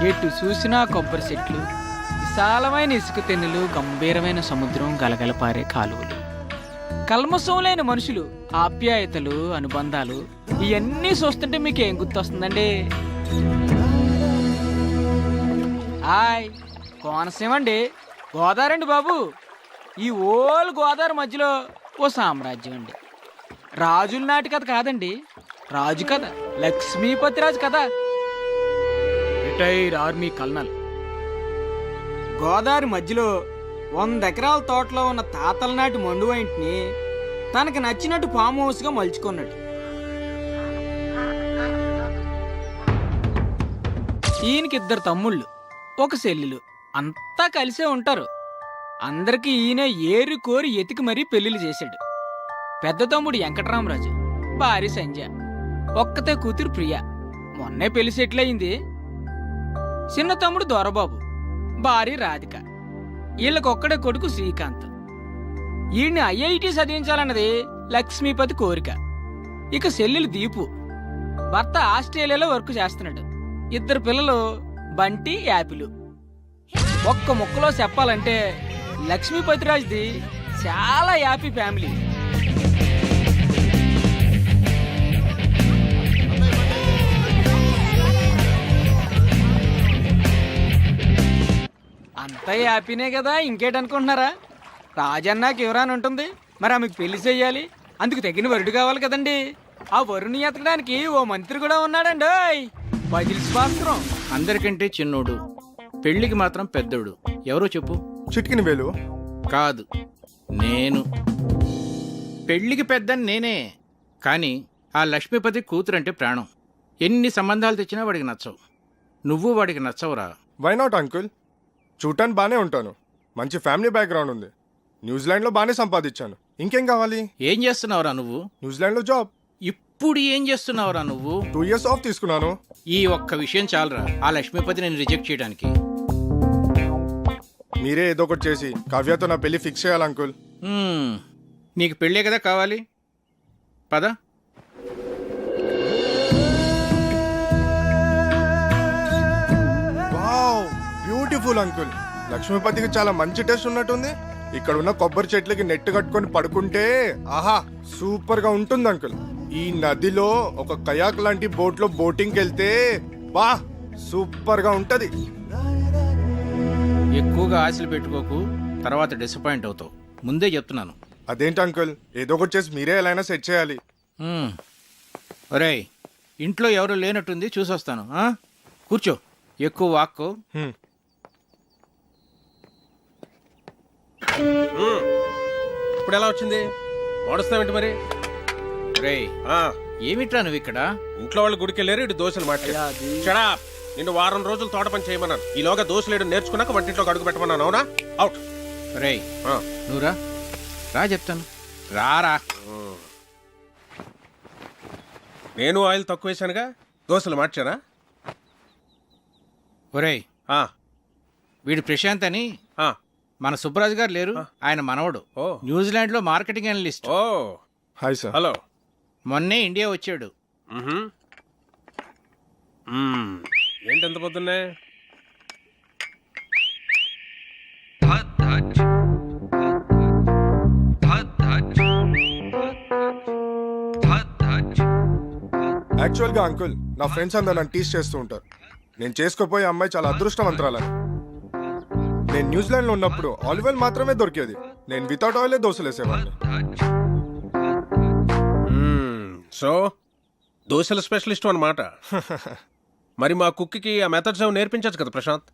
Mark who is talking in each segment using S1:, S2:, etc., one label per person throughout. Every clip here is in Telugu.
S1: ఎటు చూసినా కొబ్బరి చెట్లు, విశాలమైన ఇసుక తెన్నులు, గంభీరమైన సముద్రం, గలగలపారే కాలువలు, కల్మషం లేని మనుషులు, ఆప్యాయతలు, అనుబంధాలు, ఇవన్నీ చూస్తుంటే మీకు ఏం గుర్తొస్తుందండి? హాయ్, కోనసీమ అండి, గోదావరి అండి బాబు. ఈ ఓల్ గోదావరి మధ్యలో ఓ సామ్రాజ్యం అండి. రాజుల నాటి కథ కాదండి, రాజు కథ, లక్ష్మీపతి రాజు కథ. రిటైర్ ఆర్మీ కల్నల్ గోదావరి మధ్యలో 100 ఎకరాల తోటలో ఉన్న తాతల నాటి మండువా ఇంటిని తనకి నచ్చినట్టు ఫామ్ హౌస్ గా మలుచుకున్నాడు. ఈయనకి 2 తమ్ముళ్ళు, 1 చెల్లెలు, అంతా కలిసే ఉంటారు. అందరికీ ఈయన ఏరి కోరి ఎతికి మరీ పెళ్లిళ్ళు చేశాడు. పెద్ద తమ్ముడు వెంకటరామరాజు, భార్య సంజ, ఒక్కతే కూతురు ప్రియ, మొన్నే పెళ్లి సెటిల్ అయింది. చిన్న తమ్ముడు దొరబాబు, భార్య రాధిక, వీళ్ళకొక్కడే కొడుకు శ్రీకాంత్. ఈయన్ని ఐఐటి చదివించాలన్నది లక్ష్మీపతి కోరిక. ఇక చెల్లెలు దీపు, భర్త ఆస్ట్రేలియాలో వర్క్ చేస్తున్నాడు. 2 పిల్లలు బంటి, యాపిల్. ఒక్క ముక్కలో చెప్పాలంటే లక్ష్మీపతిరాజుది చాలా హ్యాపీ ఫ్యామిలీ. అంతా హ్యాపీనే కదా, ఇంకేటనుకుంటున్నారా? రాజన్నాకి ఎవరాని ఉంటుంది, మరి ఆమెకు పెళ్లి చెయ్యాలి, అందుకు తగిన వరుడు కావాలి కదండి. ఆ వరుని ఎతకడానికి ఓ మంత్రి కూడా ఉన్నాడండి, బజిల్స్ పాత్రం.
S2: అందరికంటే చిన్నోడు, పెళ్లికి మాత్రం పెద్దోడు. ఎవరో చెప్పు.
S3: చిట్కిన వేలు
S2: కాదు, నేను. పెళ్లికి పెద్దని నేనే, కానీ ఆ లక్ష్మీపతి కూతురంటే ప్రాణం. ఎన్ని సంబంధాలు తెచ్చినా వాడికి నచ్చవు. నువ్వు వాడికి నచ్చవురా.
S3: Why not uncle? చూడటానికి బాగానే ఉంటాను, మంచి ఫ్యామిలీ బ్యాక్గ్రౌండ్ ఉంది, న్యూజిలాండ్లో బాగానే సంపాదించాను, ఇంకేం కావాలి?
S2: ఏం చేస్తున్నావురా నువ్వు?
S3: న్యూజిలాండ్లో జాబ్.
S2: ఇప్పుడు ఏం చేస్తున్నావురా నువ్వు?
S3: 2 years ఆఫ్ తీసుకున్నాను.
S2: ఈ ఒక్క విషయం చాలరా ఆ లక్ష్మీపతి నేను రిజెక్ట్ చేయడానికి.
S3: మీరే ఏదో ఒకటి చేసి కావ్యతో నా పెళ్లి ఫిక్స్ చేయాలి అంకుల్.
S2: నీకు పెళ్ళే కదా కావాలి, పద.
S3: Wow, beautiful uncle. లక్ష్మీపతికి చాలా మంచి టేస్ట్ ఉన్నట్టుంది. ఇక్కడ ఉన్న కొబ్బరి చెట్లకి నెట్ కట్టుకొని పడుకుంటే ఆహా సూపర్ గా ఉంటుంది అంకుల్. ఈ నదిలో ఒక కయాక్ లాంటి బోట్ లో బోటింగ్ వెళ్తే బా సూపర్ గా ఉంటది.
S2: ఎక్కువగా ఆశలు పెట్టుకోకు, తర్వాత డిసప్పాయింట్ అవుతావు, ముందే చెప్తున్నాను.
S3: అదేంటి అంకుల్, ఏదో ఒకటి చేసి మీరే ఎలా అయినా సెట్ చేయాలి.
S2: ఒరేయ్, ఇంట్లో ఎవరు లేనట్టుంది, చూసొస్తాను. కూర్చో, ఎక్కువ వాక్కో.
S4: ఇప్పుడు ఎలా వచ్చింది? వాడుస్తావేంటి మరి?
S2: రేయ్, ఏమిట్రా నువ్వు ఇక్కడ?
S4: ఇంట్లో వాళ్ళు గుడికి వెళ్ళారు, ఇటు దోశలు మాట్లాడా. నిన్ను వారం రోజులు తోట పని చేయమన్నాను. ఈలోగా దోశలేడు నేర్చుకున్నాక వంటింట్లో అడుగు పెట్టమన్నాను. అవునా? అవుట్.
S2: రేయ్, నువ్వురా, రా చెప్తాను, రారా.
S4: నేను ఆయిల్ తక్కువ వేసానుగా, దోశలు మార్చానా?
S2: ఒరేయ్, వీడు ప్రశాంత్ అని మన సుబ్బరాజు గారు లేరు, ఆయన మనవడు. న్యూజిలాండ్ లో మార్కెటింగ్ అనలిస్ట్.
S4: ఓ
S3: హాయ్ సార్.
S4: హలో.
S2: మొన్నే ఇండియా వచ్చాడు.
S4: ఏంటి ఎంత పొద్దున్నే?
S3: యాక్చువల్ గా అంకుల్, నా ఫ్రెండ్స్ అందరు నన్ను టీస్ చేస్తూ ఉంటారు. నేను చేసుకోపోయే అమ్మాయి చాలా అదృష్టవంతురాలని. నేను న్యూజిలాండ్ లో ఉన్నప్పుడు ఆలివ్ ఆయిల్ మాత్రమే దొరికేది. నేను వితౌట్ ఆయిలే దోశలు వేసేవాడిని.
S4: సో దోశల స్పెషలిస్ట్ అన్నమాట. మరి మా కుక్కి ఆ మెథడ్స్ ఏమో నేర్పించచ్చు కదా ప్రశాంత్?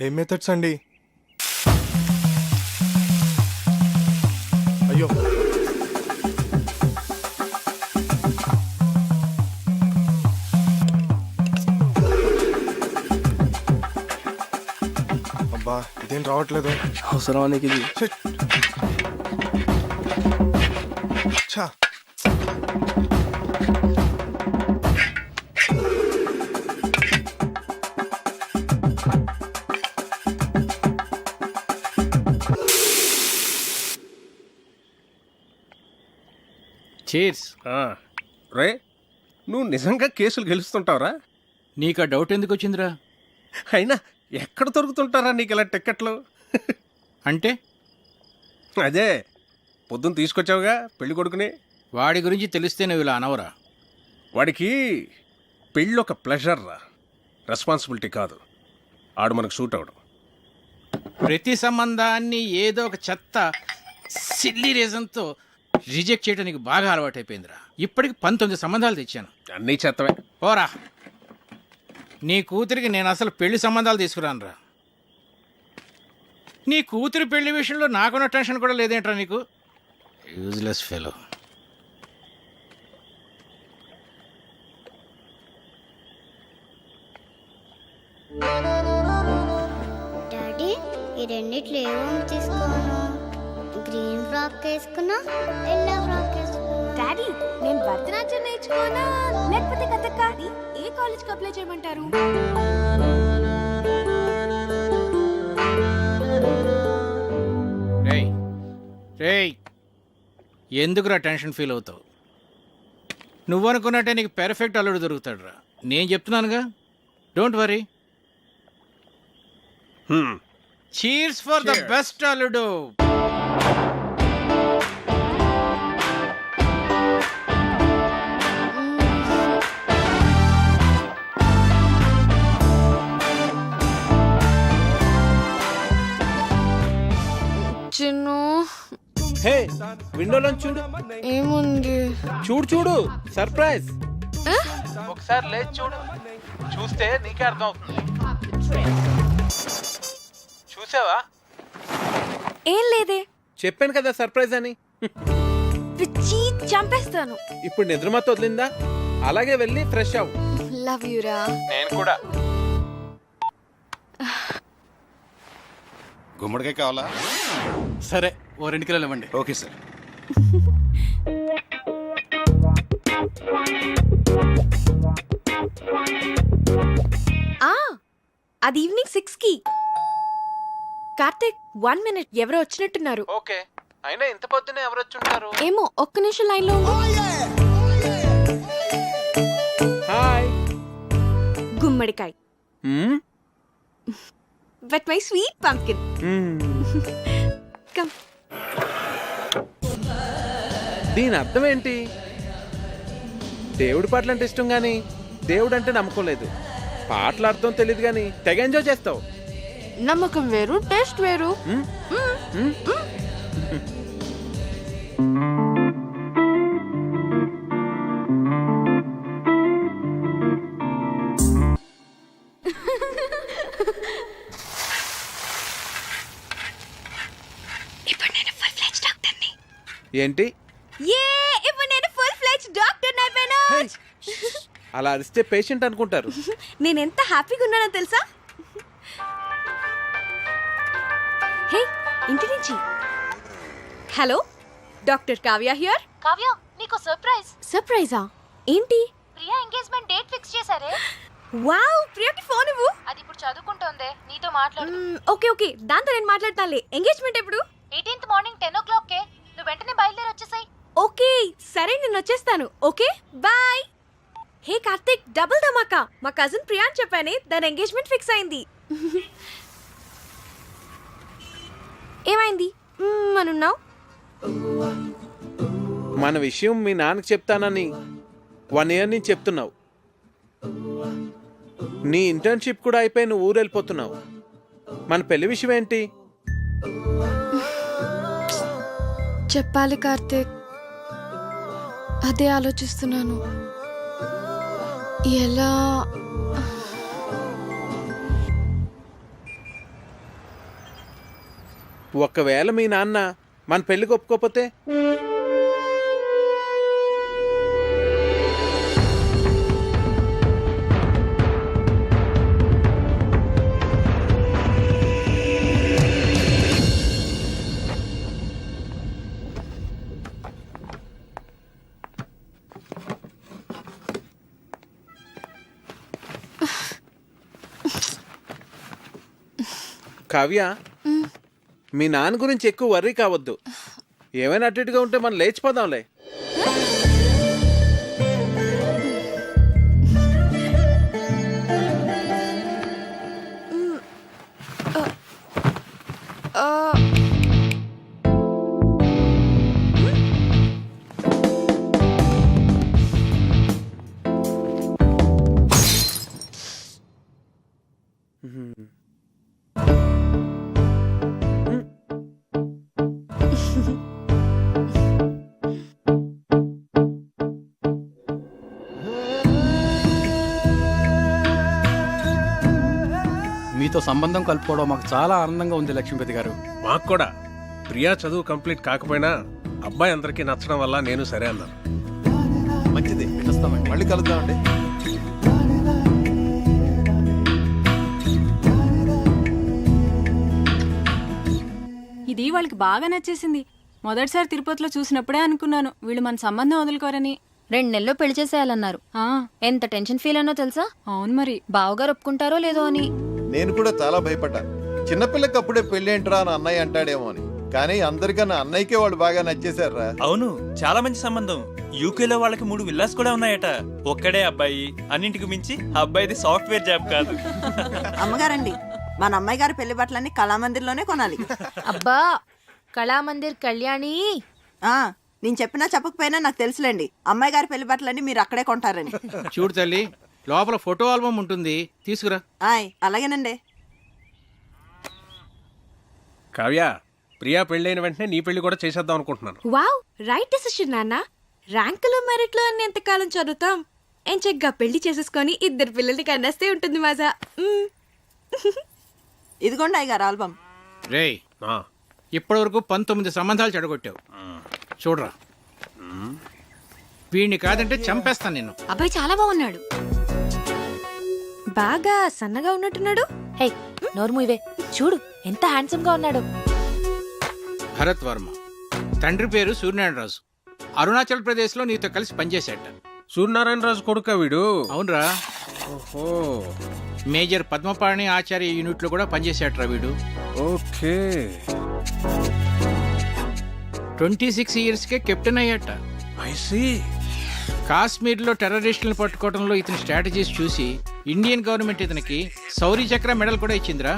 S3: ఏం మెథడ్స్ అండి? అయ్యో, అబ్బా ఇదేం రావట్లేదు.
S5: అవసరం నీకు ఇది?
S3: ఛా,
S2: చీర్స్.
S4: రే నువ్వు నిజంగా కేసులు గెలుస్తుంటావురా?
S2: నీకు ఆ డౌట్ ఎందుకు వచ్చిందిరా?
S4: అయినా ఎక్కడ దొరుకుతుంటారా నీకు ఇలా టిక్కెట్లు?
S2: అంటే
S4: అదే పొద్దున్న తీసుకొచ్చావుగా పెళ్లి కొడుకుని.
S2: వాడి గురించి తెలిస్తే నువ్వు ఇలా అనవరా?
S4: వాడికి పెళ్ళి ఒక ప్లెజర్ రా, రెస్పాన్సిబిలిటీ కాదు. ఆడు మనకు సూట్ అవడం.
S2: ప్రతి సంబంధాన్ని ఏదో ఒక చెత్త సిల్లీ రీజన్తో రిజెక్ట్ చేయడం నీకు బాగా అలవాటైపోయిందిరా. ఇప్పటికి 19 సంబంధాలు తెచ్చాను.
S4: అన్నీ చెత్తవే.
S2: పోరా, నీ కూతురికి నేను అసలు పెళ్లి సంబంధాలు తీసుకురానురా. నీ కూతురి పెళ్లి విషయంలో నాకున్న టెన్షన్ కూడా లేదేంట్రా నీకు? Useless fellow.
S5: డాడీ ఈ రెండిట్లో ఏమో తీసుకోను. గ్రీన్ ఫ్రాక్ వేసుకున్నా, ఎల్లో ఫ్రాక్ వేసుకున్నా.
S6: డాడీ నేను భరతనాట్యం నేర్చుకోనా లేకపోతే కథక్? ఏ కాలేజ్కి అప్లై చేయమంటారు?
S2: రేయ్ రేయ్, ఎందుకురా టెన్షన్ ఫీల్ అవుతావు? నువ్వు అనుకున్నట్టే నీకు పెర్ఫెక్ట్ అల్లుడు దొరుకుతాడు రా. నేను చెప్తున్నానుగా, don't worry. Cheers for the best అల్లుడు.
S6: చిన్ను
S7: హే, విండోలో చూడు.
S6: ఏముంది?
S7: చూడు సర్ప్రైజ్.
S2: ఒకసారి లేచి చూడు, చూస్తే నీకే అర్థం అవుతుంది. చూసావా?
S6: ఏం లేదే.
S7: చెప్పాను కదా సర్ప్రైజ్ అని.
S6: పిచ్చి చంపేస్తాను.
S7: ఇప్పుడు నిద్రమత వదిలిందా? అలాగే వెళ్ళి ఫ్రెష్ అవ్వు.
S6: లవ్ యూ రా.
S2: నేను కూడా.
S8: గుమ్మడికాయ కావాలా?
S2: సరే, ఓ 2 కిలోలు ఇవ్వండి.
S8: Okay sir.
S6: అది ఈవినింగ్ 6కి. కార్తిక్ 1 minute, ఎవరో వచ్చినట్టున్నారు.
S2: ఓకే, అయినా ఇంత పొద్దునే ఎవరు వచ్చుంటారు?
S6: ఏమో, ఒక్క నిమిషం లైన్ లో ఉండు.
S7: హాయ్.
S6: గుమ్మడికాయ్. But my sweet pumpkin. Come.
S7: దీని అర్థం ఏంటి? దేవుడి పాటలు అంటే ఇష్టం కానీ దేవుడు అంటే నమ్మకం లేదు. పాటల అర్థం తెలియదు కానీ తెగ ఎంజాయ్ చేస్తావు.
S6: నమ్మకం వేరు, టేస్ట్ వేరు. ఇప్పుడు నేను ఫుల్ ఫ్లెడ్జ్ డాక్టర్ని.
S7: ఏంటి?
S6: ఇప్పుడు నేను ఫుల్ ఫ్లెడ్జ్ డాక్టర్ అయిపోయాను.
S7: అలా అరిస్తే పేషెంట్ అనుకుంటారు.
S6: నేను ఎంత హ్యాపీగా ఉన్నానో తెలుసా? హే, ఇంటి నుంచి. Hello, doctor Kavya here.
S9: Kavya, నీకు సర్ప్రైజ్.
S6: సర్ప్రైజా? ఏంటి?
S9: ప్రియా ఎంగేజ్మెంట్ డేట్ ఫిక్స్ చేశారే.
S6: వావ్, ప్రియాకి ఫోన్ ఇవ్వు.
S9: అది ఇప్పుడు చదువుకుంటోందే, నీతో మాట్లాడు.
S6: ఓకే ఓకే, దాంతో నేను మాట్లాడతానులే. ఎంగేజ్మెంట్ ఎప్పుడు?
S9: 18th మార్నింగ్ 10 o'clock కే. నువ్వు వెంటనే బయలుదేరి వచ్చేసాయి.
S6: ఓకే సరే, నేను వచ్చేస్తాను. Okay bye. Hey Karthik, double ధమాకా. మా కజిన్ ప్రియాన్ చెప్పానే, దాని ఎంగేజ్మెంట్ ఫిక్స్ అయింది. ఏమైంది అనున్నావు?
S7: మన విషయం మీ నాన్నకి చెప్తానని 1 year నుంచి చెప్తున్నావు. నీ ఇంటర్న్షిప్ కూడా అయిపోయి నువ్వు ఊరు వెళ్ళిపోతున్నావు. మన పెళ్లి విషయం ఏంటి?
S6: చెప్పాలి కార్తిక్, అదే ఆలోచిస్తున్నాను. ఎలా?
S7: ఒకవేళ మీ నాన్న మన పెళ్లికి ఒప్పుకోకపోతే? కావ్య, మీ నాన్న గురించి ఎక్కువ వర్రీ కావద్దు. ఏమైనా అటు ఇటుగా ఉంటే మనం లేచిపోదాంలే.
S8: సంబంధం కలుపుకోవడం మాకు చాలా ఆనందంగా ఉంది లక్ష్మీపతి గారు.
S4: మాకు కూడా ప్రియా చదువు కంప్లీట్ కాకపోయినా అబ్బాయి అందరికీ నచ్చడం వల్ల నేను సరే అన్నాను.
S8: మంచిది, పిలుస్తామండి.
S10: మళ్ళీ కలుద్దామండి.
S11: ఇది వాళ్ళకి బాగా నచ్చేసింది. మొదటిసారి తిరుపతిలో చూసినప్పుడే అనుకున్నాను వీళ్ళు మన సంబంధం వదులుకోరని.
S9: 2 నెలల్లో పెళ్లి చేసేయాలన్నారు. ఎంత టెన్షన్ ఫీల్ అయినో తెలుసా?
S11: అవును మరి.
S9: బావగారు ఒప్పుకుంటారో లేదో అని.
S10: నేను కూడా చాలా భయపడ్డాను. చిన్నపిల్లకి అప్పుడే పెళ్లి ఏంట్రా అని అన్నయ్య అంటాడేమో అని. కానీ అందరికన్నా అన్నయ్యకే వాళ్ళు బాగా నచ్చేశారా.
S12: అవును, చాలా మంచి సంబంధం. యూకేలో వాళ్ళకి 3 విల్లాస్ కూడా ఉన్నాయట. ఒక్కడే అబ్బాయి, అన్నింటికి మించి అబ్బాయిది సాఫ్ట్వేర్ జాబ్ కాదు.
S13: అమ్మగారండి, మన అమ్మాయి గారి పెళ్లి బట్టలన్నీ కళామందిర్లోనే కొనాలి.
S9: అబ్బా, కళామందిర్ కళ్యాణి.
S13: నేను చెప్పినా చెప్పకపోయినా నాకు తెలుసులేండి, అమ్మాయి గారి పెళ్లి బట్టలన్నీ మీరు అక్కడే కొంటారని.
S2: చూడు తల్లి, లోపల ఫోటో ఆల్బమ్ ఉంటుంది, తీసుకురా.
S13: అలాగేనండి.
S4: కావ్య, ప్రియా పెళ్ళైన వెంటనే నీ పెళ్లి కూడా చేసేద్దాం అనుకుంటున్నాను.
S6: వావ్, రైట్ డెసిషన్ నాన్న. ర్యాంకులు మెరిట్లో అన్ని ఎంతకాలం చదువుతాం? ఎంచగ్గా పెళ్లి చేసేసుకొని 2 పిల్లల్ని కన్నేస్తే ఉంటుంది మజా.
S13: ఇదిగోండి అయ్యగారు ఆల్బమ్.
S2: రేయ్, ఇప్పటి వరకు 19 సంబంధాలు చెడగొట్టావు. చూడరా, వీడిని కాదంటే చంపేస్తాను నిన్ను.
S11: అబ్బాయి చాలా బాగున్నాడు.
S6: బాగా సన్నగా ఉన్నట్టున్నాడు.
S9: హే, నోర్ము ఇవే. చూడు ఎంత హ్యాండ్సమ్ గా ఉన్నాడు.
S2: భరత్ వర్మ, తండ్రి పేరు సూర్యనారాయణరాజు. అరుణాచల్ ప్రదేశ్ లో నీతో కలిసి పనిచేశాట.
S4: సూర్యనారాయణరాజు కొడుక వీడు?
S2: అవునరా.
S4: ఓహో,
S2: మేజర్ పద్మపాణి ఆచార్య యూనిట్ లో కూడా పనిచేశాట్రా వీడు.
S4: ఓకే.
S2: 26 years కే కెప్టెన్ అయ్యాట.
S4: I see.
S2: కాశ్మీర్ లో టెర్రరిస్టులను పట్టుకోవడంలో ఇతని స్ట్రాటజీస్ చూసి ఇండియన్ గవర్నమెంట్ ఇతనికి శౌర్య చక్ర మెడల్ కూడా ఇచ్చిందిరా.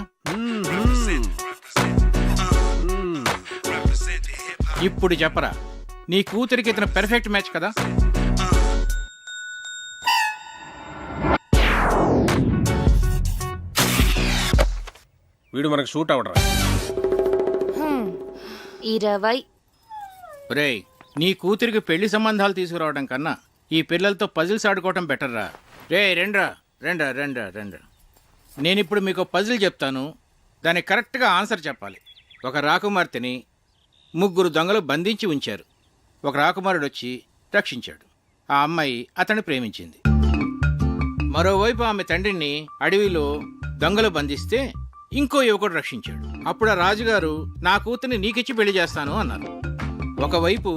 S2: ఇప్పుడు చెప్పరా, నీ కూతురికి ఇతను పెర్ఫెక్ట్ మ్యాచ్ కదా?
S4: వీడు మనకు షూట్ అవడరా.
S9: 20.
S2: రేయ్, నీ కూతురికి పెళ్లి సంబంధాలు తీసుకురావడం కన్నా ఈ పిల్లలతో పజిల్స్ ఆడుకోవటం బెటర్రా. రే రెండ్రా రెండ్రా రెండ్రా రెండ్రా. నేనిప్పుడు మీకు పజిల్ చెప్తాను, దానికి కరెక్ట్గా ఆన్సర్ చెప్పాలి. ఒక రాకుమార్తెని 3 దొంగలు బంధించి ఉంచారు. ఒక రాకుమారుడు వచ్చి రక్షించాడు. ఆ అమ్మాయి అతన్ని ప్రేమించింది. మరోవైపు ఆమె తండ్రిని అడవిలో దొంగలు బంధిస్తే ఇంకో యువకుడు రక్షించాడు. అప్పుడు ఆ రాజుగారు నా కూతుర్ని నీకిచ్చి పెళ్లి చేస్తాను అన్నారు. ఒకవైపు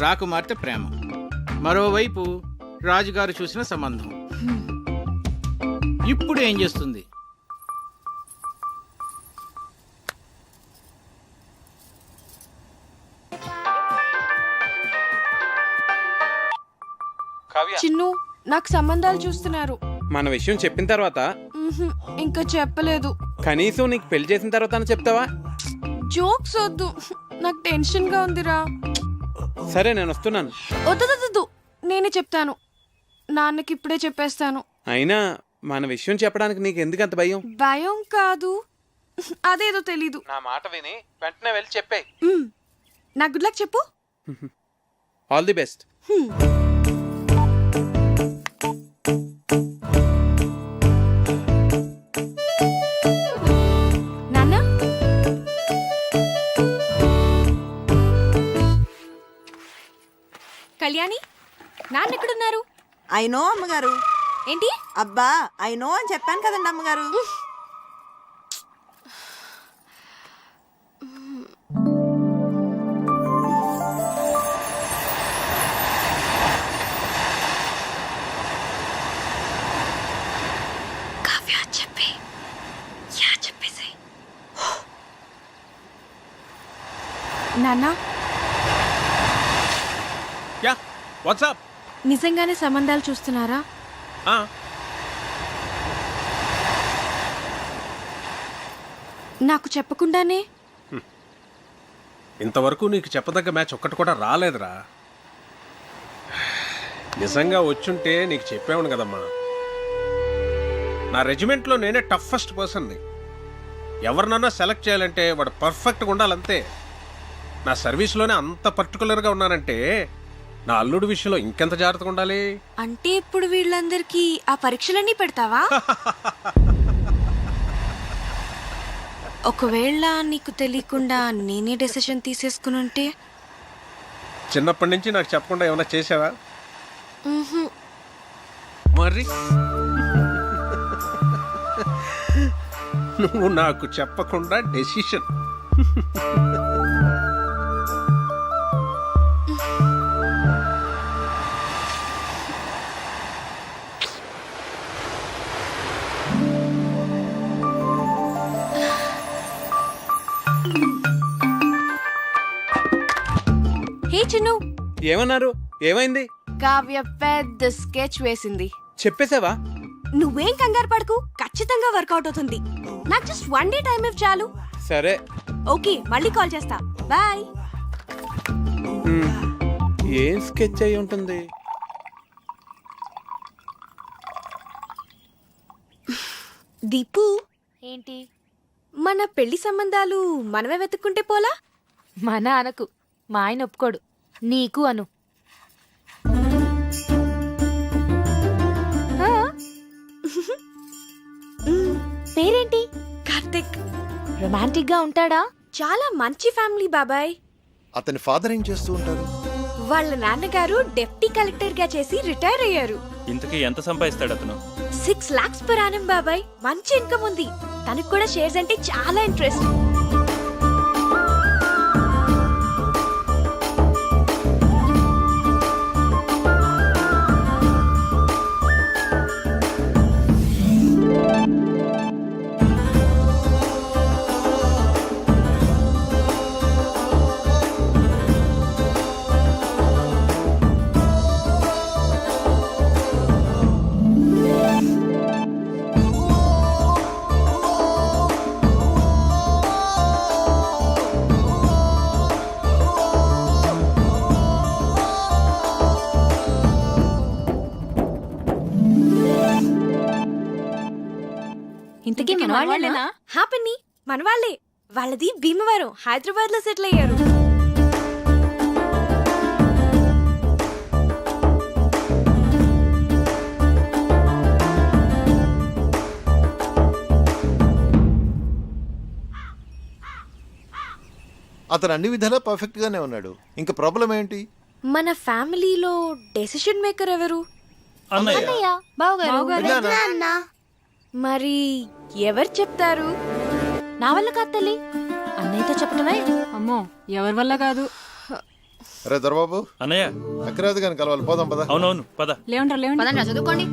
S2: రాకుమార్తె ప్రేమ, మరోవైపు రాజుగారు చూసిన సంబంధం. ఇప్పుడు ఏం చేస్తుంది?
S6: చిన్ను, నాకు సంబంధాలు చూస్తున్నారు.
S7: మన విషయం చెప్పిన తర్వాత
S6: ఇంకా చెప్పలేదు.
S7: కనీసం నీకు పెళ్లి చేసిన తర్వాత చెప్తావా?
S6: జోక్స్ వద్దు, నాకు టెన్షన్ గా ఉందిరా.
S7: సరే, నేను వస్తున్నాను.
S6: వద్దు, నేనే చెప్తాను. నాన్నకి ఇప్పుడే చెప్పేస్తాను.
S7: అయినా మన విషయం చెప్పడానికి నీకు ఎందుకంత భయం?
S6: భయం కాదు, అదేదో తెలీదు.
S7: నా మాట విని వెంటనే వెళ్ళి చెప్పే.
S6: నా గుడ్ లక్ చెప్పు.
S7: All the best.
S6: నాన్న, కళ్యాణి, నాన్న ఎక్కడున్నారు?
S13: ఐ నో అమ్మగారు.
S6: ఏంటి?
S13: అబ్బా, ఐ నో అని చెప్పాను కదండి అమ్మగారు.
S6: నాన్న,
S4: యా, వాట్సాప్.
S6: నిజంగానే సంబంధాలు చూస్తున్నారా? నాకు చెప్పకుండానే?
S4: ఇంతవరకు నీకు చెప్పదగ్గ మ్యాచ్ ఒక్కటి కూడా రాలేదురా. నిజంగా వచ్చుంటే నీకు చెప్పేవాడు కదమ్మా. నా రెజిమెంట్లో నేనే టఫెస్ట్ పర్సన్ని. ఎవరినన్నా సెలెక్ట్ చేయాలంటే వాడు పర్ఫెక్ట్గా ఉండాలంతే. నా సర్వీస్లోనే అంత పర్టికులర్గా ఉన్నానంటే నా అల్లుడి విషయంలో ఇంకెంత జాగ్రత్తగా ఉండాలి.
S6: అంటే ఇప్పుడు వీళ్ళందరికీ ఆ పరీక్షలన్నీ పెడతావా? ఒకవేళ నీకు తెలియకుండా నేనే డెసిషన్ తీసేసుకుని ఉంటే
S4: చిన్నప్పటి నుంచి నాకు చెప్పకుండా ఏమైనా చేసావా? మరి నువ్వు నాకు చెప్పకుండా డెసిషన్.
S6: హే చిన్ను,
S7: ఏమన్నారు? ఏమైంది?
S6: కావ్య పెద్ద స్కెచ్ వేసింది.
S7: చెప్పేసావా?
S6: నువ్వేం కంగారు పడకు, ఖచ్చితంగా వర్కౌట్ అవుతుంది. నాకు జస్ట్ 1 డే టైం ఇవ్వు చాలు.
S7: సరే.
S6: ఓకే, మళ్ళీ కాల్ చేస్తా. బాయ్.
S7: ఏం స్కెచ్ అయి ఉంటుంది?
S6: దీపు,
S9: ఏంటి?
S6: మన పెళ్లి సంబంధాలు మనమే వెతుక్కుంటే పోలా?
S9: మన అనకు, మా ఆయన ఒప్పుకోడు. నీకు అను. పేరేంటి?
S6: కార్తిక్.
S9: రొమాంటిక్ గా ఉంటాడా?
S6: చాలా మంచి ఫ్యామిలీ బాబాయ్.
S10: అతని ఫాదర్ ఏం చేస్తూ ఉంటారు?
S6: వాళ్ళ నాన్నగారు డెప్యూటీ కలెక్టర్ గా చేసి రిటైర్ అయ్యారు.
S12: ఇంతకీ ఎంత సంపాదిస్తాడు అతను?
S6: 6 lakhs per annum బాబాయ్. మంచి ఇన్కమ్ ఉంది. తనకు కూడా షేర్స్ అంటే చాలా ఇంట్రెస్ట్.
S11: ఇంతకీ మన వాళ్ళేనా?
S6: హ్యాపీని మన వాళ్ళే. వాళ్ళది భీమవరం, హైదరాబాద్ లో సెటిల్ అయ్యారు.
S10: అతను అన్ని విధాలా పర్ఫెక్ట్ గానే ఉన్నాడు. ఇంకా ప్రాబ్లం ఏంటి?
S6: మన ఫ్యామిలీలో డెసిషన్ మేకర్ ఎవరు?
S12: అన్నయ్య.
S6: బావగారు. మరి ఎవరు చెప్తారు?
S9: నా వల్ల కాదు తల్లి, అన్నయ్యతో చెప్పటమే.
S11: అమ్మో, ఎవరి వల్ల కాదు.
S10: అరే దొరబాబు,
S12: అన్నయ్య.
S10: అక్కరాదు కానీ కలవాలి. పోదాం పద.
S12: అవునవును, పద.
S11: లేవండి.
S9: చదువుకోండి.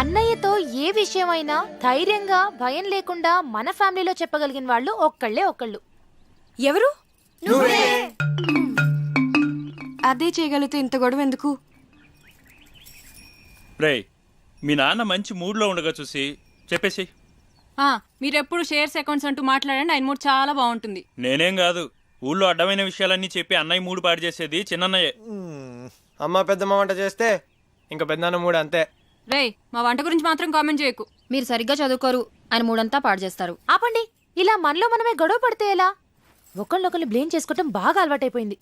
S9: అన్నయ్యతో ఏ విషయమైనా ధైర్యంగా భయం లేకుండా మన ఫ్యామిలీలో చెప్పగలిగిన వాళ్ళు ఒక్కళ్ళు.
S6: ఎవరు? అదే చేయగలిగితే ఇంత గొడవ ఎందుకు?
S12: రేయ్, మీ నాన్న మంచి మూడ్లో ఉండగా చూసి చెప్పేసి.
S11: మీరెప్పుడు షేర్స్ అకౌంట్స్ అంటూ మాట్లాడండి, ఆయన మూడు చాలా బాగుంటుంది.
S12: నేనేం కాదు, ఊళ్ళో అడ్డమైన విషయాలన్నీ చెప్పి అన్నయ్య మూడు పాడు చేసేది చిన్నన్నయ్యే.
S14: అమ్మ పెద్దమ్మ వంట చేస్తే ఇంకా పెద్దనాన్న మూడు అంతే.
S11: రేయ్, మా వంట గురించి మాత్రం కామెంట్ చేయకు.
S9: మీరు సరిగ్గా చదువుకోరు, ఆయన మూడంతా పాడు చేస్తారు. ఆపండి. ఇలా మనలో మనమే గొడవ పడితే ఎలా? ఒకళ్ళొకళ్ళు బ్లేమ్ చేసుకోవటం బాగా అలవాటైపోయింది.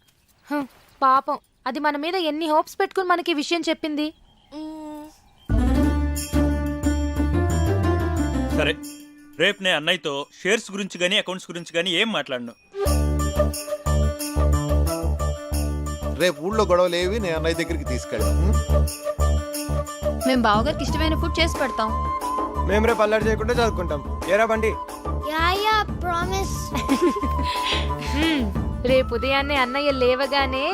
S9: పాపం, అది మన మీద ఎన్ని హోప్స్ పెట్టుకుని మనకి విషయం చెప్పింది.
S12: సరే, రేపు నేను అన్నయ్యతో షేర్స్ గురించి కానీ అకౌంట్స్ గురించి కానీ ఏం మాట్లాడను.
S10: రేపు ఊళ్ళో గొడవలేవి నేను అన్నయ్య దగ్గరికి తీసుకెళ్ళాం.
S9: మేము బావగారికి ఇష్టమైన ఫుడ్ చేసి పెడతాం.
S14: మేము రేపు అల్లరి చేయకుండా చదువుకుంటాం. ఏరా బండి?
S5: ప్రామిస్.
S9: రేపు ఉదయాన్నే అన్నయ్య లేవగానే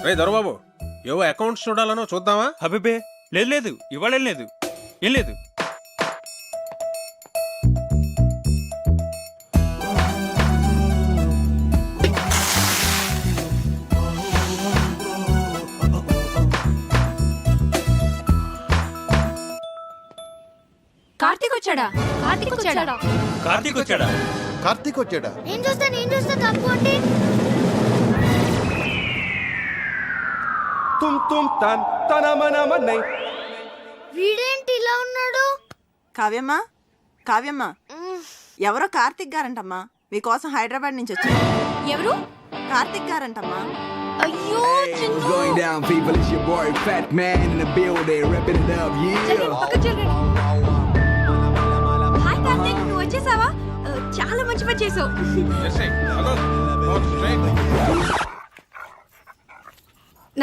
S4: రే దొరబాబు, ఏవో అకౌంట్స్ చూడాలనో చూద్దామా?
S12: అబ్బే, లేదు లేదు ఇవాళ ఏం లేదు ఏం లేదు.
S11: కార్తీక్ వచ్చాడా?
S9: కార్తీక్ వచ్చాడా?
S12: కార్తీక్ వచ్చాడా?
S10: కార్తీక్ వచ్చాడా?
S5: నేను చూస్తా తప్పు అంటే వీడేంటి ఇలా ఉన్నాడు?
S13: కావ్యమ్మా కావ్యమ్మా, ఎవరో కార్తీక్ గారంటమ్మా, మీకోసం హైదరాబాద్ నుంచి వచ్చారు.
S6: ఎవరు?
S13: కార్తీక్ గారంటమ్మా.
S6: అయ్యో
S15: Going down, people, it's your boy Fat Man in the building, repping it up, yeah.
S6: Hi Karthik, నువ్వు వచ్చేసావా? చాలా మంచి పని చేసావు.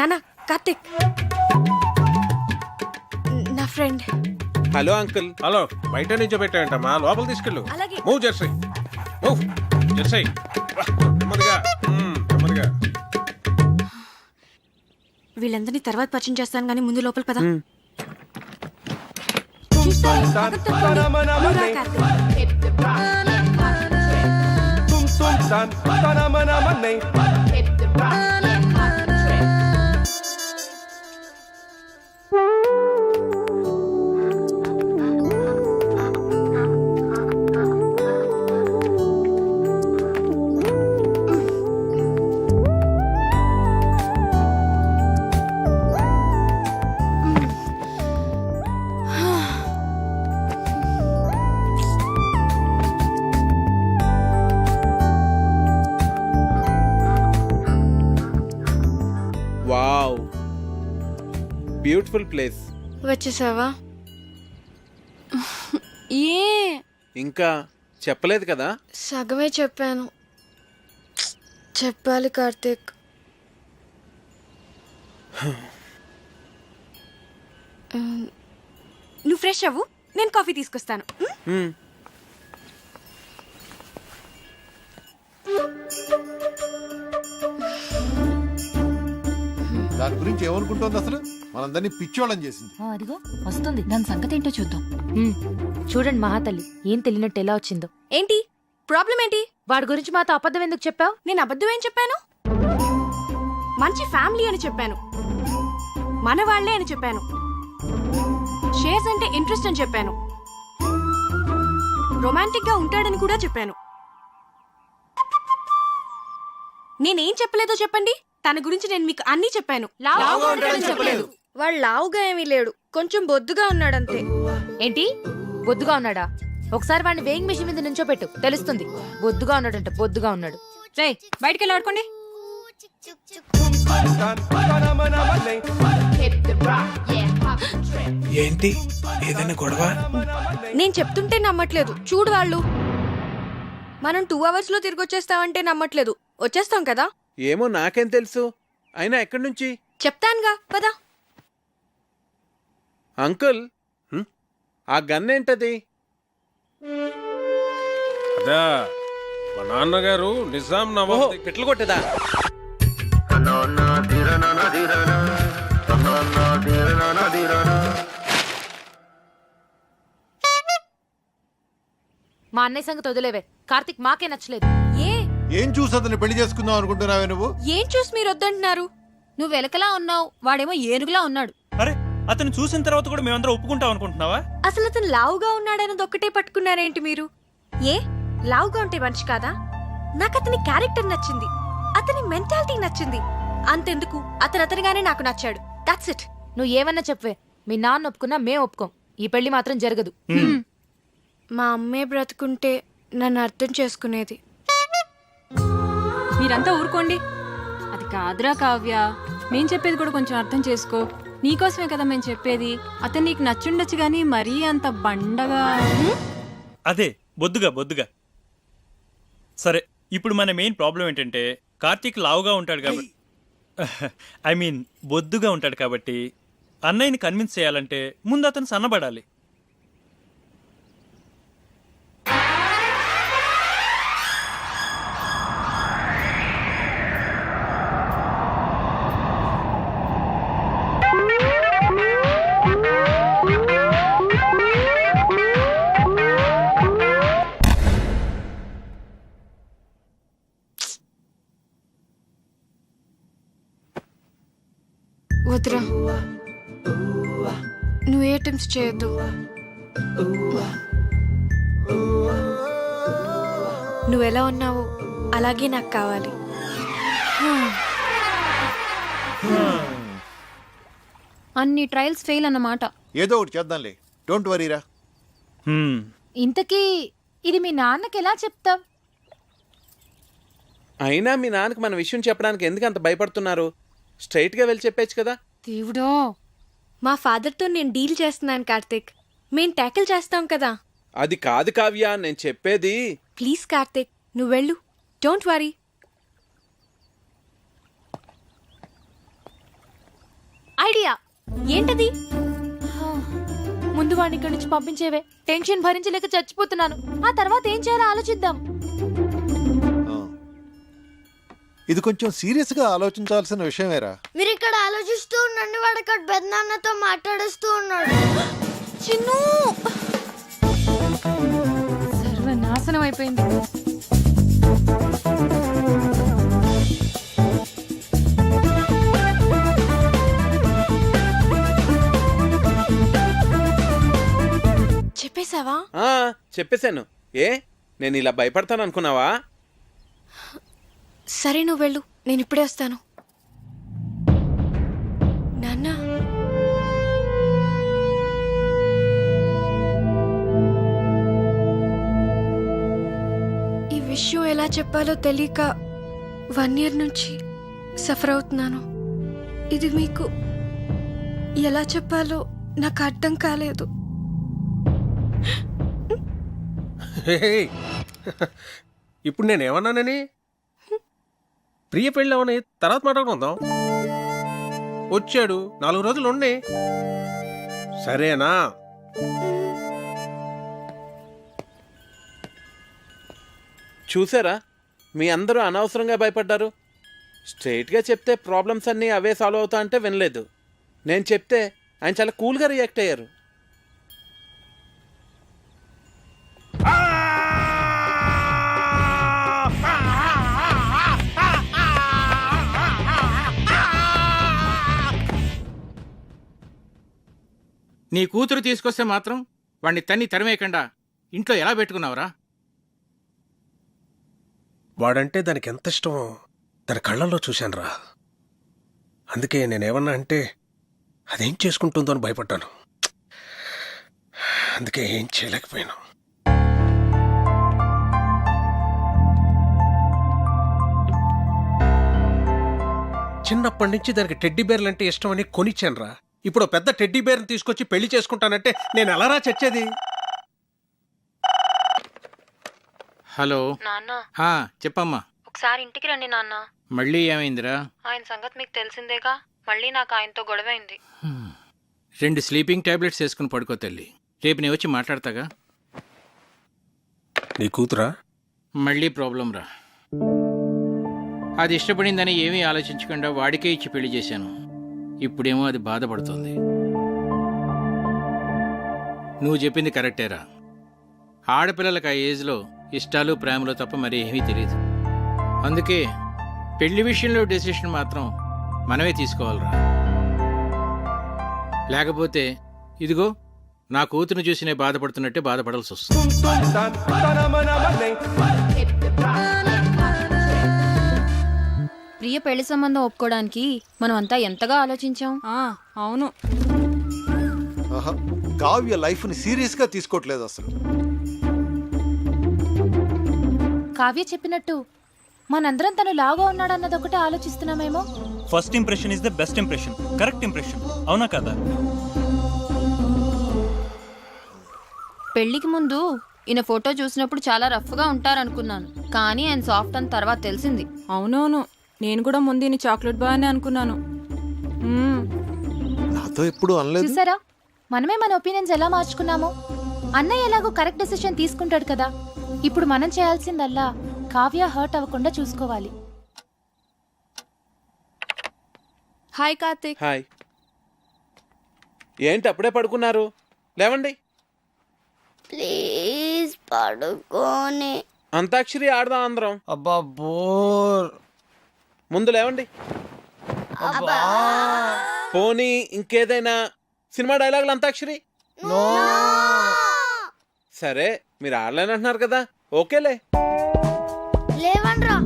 S6: నానా, కార్తీక్ నా ఫ్రెండ్.
S7: Hello uncle.
S4: హలో, బయట నుంచో పెట్టాయంటమ్మా, లోపల తీసుకెళ్ళు.
S6: అలాగే.
S4: Move Jersey, move Jersey. నెమ్మదిగా నెమ్మదిగా.
S6: వీళ్ళందరినీ తర్వాత పరిచయం చేస్తాను కానీ ముందు లోపల పద.
S7: Wow, beautiful place.
S6: వచ్చేసావా? ఏ
S7: ఇంకా చెప్పలేదు కదా?
S6: సగమే చెప్పాను. చెప్పాలి కార్తీక్. నువ్వు ఫ్రెష్ అవ్వు, నేను కాఫీ తీసుకొస్తాను.
S10: దాని గురించి ఏమనుకుంటోంది అసలు? మనందరినీ పిచ్చోళ్ళని చేసింది.
S9: అదిగో వస్తుంది, దాని సంగతి ఏంటో చూద్దాం. చూడండి మహాతల్లి, ఏం తెలియనట్టు ఎలా వచ్చిందో.
S6: ఏంటి ప్రాబ్లం ఏంటి?
S9: వాడి గురించి మాతో అబద్ధం ఎందుకు చెప్పావు?
S6: నేను అబద్ధం ఏం చెప్పాను? మంచి ఫ్యామిలీ అని చెప్పాను, మన వాళ్లే అని చెప్పాను, షేర్స్ అంటే ఇంట్రెస్ట్ అని చెప్పాను, రొమాంటిక్ గా ఉంటాడని కూడా చెప్పాను. నేనేం చెప్పలేదో చెప్పండి. తన గురించి నేను మీకు అన్నీ చెప్పాను. వాడు లావుగా ఏమీ లేడు, కొంచెం బొద్దుగా ఉన్నాడంతే.
S9: ఏంటి బొద్దుగా ఉన్నాడా? ఒకసారి వాడిని వేయింగ్ మిషన్ మీద నుంచోపెట్టు, తెలుస్తుంది. బొద్దుగా ఉన్నాడంట, బొద్దుగా ఉన్నాడు.
S11: రేయ్, బయటికి వెళ్ళి ఆడుకోండి.
S15: ఏంటి ఏదైనా గొడవ?
S6: నేను చెప్తుంటే నమ్మట్లేదు. చూడు వాళ్ళు. మనం 2 hours లో తిరిగి వచ్చేస్తామంటే నమ్మట్లేదు. వచ్చేస్తాం కదా?
S7: ఏమో నాకేం తెలుసు. అయినా ఎక్కడి నుంచి?
S6: చెప్తానుగా, పదా.
S7: అంకుల్, ఆ గన్ ఏంటది?
S4: అదా మా నాన్నగారు నిజాం నవాబ్
S7: పెట్లు కొట్టదా?
S9: మా అన్నయ్య సంగతి వదిలేవే. కార్తీక్ మాకే నచ్చలేదు.
S10: ఏం చూసి అతన్ని పెళ్లి చేసుకుందాం అనుకుంటున్నావే నువ్వు?
S6: ఏం చూసి మీరు వద్దంటున్నారు?
S11: నువ్వు వెలకలా ఉన్నావు, వాడేమో ఏనుగులా ఉన్నాడు.
S12: అరే, అతను చూసిన తర్వాత కూడా మేమందరం ఒప్పుకుంటాం అనుకుంటున్నావా?
S6: అసలు అతను లావుగా ఉన్నాడన్నది ఒక్కటే పట్టుకున్నారేంటి మీరు? ఏ లావుగా ఉంటే మనిషి కాదా? నాకు అతని క్యారెక్టర్ నచ్చింది, అతని మెంటాలిటీ నచ్చింది. అంతెందుకు, అతనిగానే నాకు నచ్చాడు. That's it.
S9: నువ్వు ఏమన్నా చెప్పవే, మీ నాన్న ఒప్పుకున్నా మేం ఒప్పుకోం. ఈ పెళ్లి మాత్రం జరగదు.
S6: మా అమ్మే బ్రతుకుంటే నన్ను అర్థం చేసుకునేది.
S11: మీరంతా ఊరుకోండి. అది కాదురా కావ్య, మేం చెప్పేది కూడా కొంచెం అర్థం చేసుకో. నీకోసమే కదా మేము చెప్పేది. అతను నీకు నచ్చుండొచ్చు గానీ మరీ అంత బండగా.
S12: అదే బొద్దుగా బొద్దుగా. సరే, ఇప్పుడు మన మెయిన్ ప్రాబ్లం ఏంటంటే కార్తీక్ లావుగా ఉంటాడు కాబట్టి, ఐ మీన్ బొద్దుగా ఉంటాడు కాబట్టి అన్నయ్యని కన్విన్స్ చేయాలంటే ముందు అతను సన్నబడాలి.
S6: వద్దురా, నువ్వు ఏ అటెంప్ట్స్ చేయొద్దు. నువ్వు ఎలా ఉన్నావో అలాగే నాకు కావాలి.
S9: అన్ని ట్రయల్స్ ఫెయిల్ అన్నమాట.
S10: ఏదో ఒకటి చేద్దాంలే, డోంట్ వరీరా.
S9: ఇంతకీ ఇది మీ నాన్నకి ఎలా చెప్తావ్?
S7: అయినా మీ నాన్నకి మన విషయం చెప్పడానికి ఎందుకు అంత భయపడుతున్నారు? స్ట్రైట్గా వెళ్ళి చెప్పేచ్చు కదా.
S6: దేవుడో, మా ఫాదర్తో నేను డీల్ చేస్తున్నాను కార్తిక్. మేం ట్యాకిల్ చేస్తాం కదా.
S7: అది కాదు కావ్య, నేను చెప్పేది.
S6: ప్లీజ్ కార్తిక్, నువ్వు వెళ్ళు. Don't worry.
S9: ఐడియా
S6: ఏంటది?
S9: ముందు వాడిని ఇక్కడి నుంచి పంపించేవే. టెన్షన్ భరించలేక చచ్చిపోతున్నాను. ఆ తర్వాత ఏం చేయాలో ఆలోచిద్దాం.
S10: ఇది కొంచెం సీరియస్ గా ఆలోచించాల్సిన విషయమేరా.
S5: మీరు ఇక్కడ ఆలోచిస్తూ ఉండండి, వాడు అక్కడ పెద్దనాన్నతో మాట్లాడుస్తూ ఉన్నాడు.
S9: చిన్ను, సర్వనాశనం అయిపోయింది.
S6: చెప్పేశావా?
S7: చెప్పేశాను. ఏ నేను ఇలా భయపడతాను అనుకున్నావా?
S6: సరే, నువ్వు వెళ్ళు, నేను ఇప్పుడే వస్తాను. నాన్న, ఈ విషయం ఎలా చెప్పాలో తెలియక 1 year నుంచి సఫర్ అవుతున్నాను. ఇది మీకు ఎలా చెప్పాలో నాకు అర్థం కాలేదు.
S4: ఇప్పుడు నేను ఏమన్నానని? ప్రియ పెళ్ళి అవని తర్వాత మాట్లాడుకుందాం. వచ్చాడు, 4 రోజులు ఉండి. సరేనా?
S7: చూసారా, మీ అందరూ అనవసరంగా భయపడ్డారు. స్ట్రైట్గా చెప్తే ప్రాబ్లమ్స్ అన్నీ అవే సాల్వ్ అవుతా అంటే వినలేదు. నేను చెప్తే ఆయన చాలా కూల్గా రియాక్ట్ అయ్యారు.
S2: నీ కూతురు తీసుకొస్తే మాత్రం వాణ్ణి తరిమేయకుండా ఇంట్లో ఎలా పెట్టుకున్నావురా?
S4: వాడంటే దానికి ఎంత ఇష్టమో తన కళ్ళల్లో చూశానురా. అందుకే నేనేమన్నా అంటే అదేం చేసుకుంటుందో అని భయపడ్డాను. అందుకే ఏం చేయలేకపోయాను. చిన్నప్పటి నుంచి దానికి టెడ్డీ బేర్లు అంటే ఇష్టం అని కొనిచ్చానురా. ఇప్పుడు పెద్ద టెడ్డీ బేర్ని తీసుకొచ్చి పెళ్లి చేసుకుంటానంటే నేను ఎలారా చచ్చేది?
S2: హలో
S9: నాన్న,
S2: చెప్పమ్మా.
S9: ఒకసారి ఇంటికి రండి నాన్న.
S2: మళ్ళీ ఏమైందిరా?
S9: ఆయన సంగతి మీకు తెలిసిందేగా. మళ్ళీ నాకు ఆయనతో గొడవైంది.
S2: 2 స్లీపింగ్ టాబ్లెట్స్ వేసుకుని పడుకో తల్లి. రేపు నేను వచ్చి మాట్లాడతాగా.
S4: నీ కూతురా?
S2: మళ్ళీ ప్రాబ్లం రా. అది ఇష్టపడిందని ఏమీ ఆలోచించకుండా వాడికే ఇచ్చి పెళ్లి చేశాను. ఇప్పుడేమో అది బాధపడుతుంది. నువ్వు చెప్పింది కరెక్టేరా. ఆడపిల్లలకు ఆ ఏజ్లో ఇష్టాలు ప్రేమలు తప్ప మరి ఏమీ తెలియదు. అందుకే పెళ్లి విషయంలో డెసిషన్ మాత్రం మనమే తీసుకోవాలిరా. లేకపోతే ఇదిగో నా కూతురు చూసి నేను బాధపడుతున్నట్టే బాధపడాల్సి వస్తుంది.
S9: ప్రియ పెళ్లి సంబంధం ఒప్పుకోవడానికి మనం అంతా ఎంతగా ఆలోచించాం.
S11: అవును.
S10: కావ్య లైఫ్ ని సీరియస్ గా తీసుకోవట్లేదు అసలు.
S9: కావ్య చెప్పినట్టు మనందరం తను లావుగా ఉన్నాడన్నది ఒకటే ఆలోచిస్తున్నామేమో.
S12: First impression is the best impression. Correct impression, అవునా కదా?
S9: పెళ్లికి ముందు ఈయన ఫోటో చూసినప్పుడు చాలా రఫ్గా ఉంటారనుకున్నాను. కానీ ఆయన సాఫ్ట్ అని తర్వాత తెలిసింది.
S11: అవునవును, నేను కూడా ముందు ఈయన చాక్లెట్ బాగానే అనుకున్నాను.
S10: నాతో ఎప్పుడు అనలేదు.
S9: చూసారా, మనమే మన ఒపీనియన్స్ ఎలా మార్చుకున్నామో. అన్నయ్య ఎలాగో కరెక్ట్ డెసిషన్ తీసుకుంటాడు కదా. ఇప్పుడు మనం చేయాల్సిందల్లా కావ్య హర్ట్ అవ్వకుండా చూసుకోవాలి.
S6: హాయ్ కార్తిక్.
S7: హాయ్. ఏంటి అప్పుడే పడుకున్నారు? లేవండి.
S5: ప్లీజ్ పడుకోని.
S7: అంతాక్షరి ఆడదాం అందరం.
S14: అబ్బా బోర్.
S7: ముందు లేవండి.
S5: అబ్బా.
S7: పోనీ ఇంకేదైనా సినిమా డైలాగులు అంతాక్షరి? సరే మీరు ఆడలేనంటున్నారు కదా, ఓకేలే.
S5: లేవన్రా.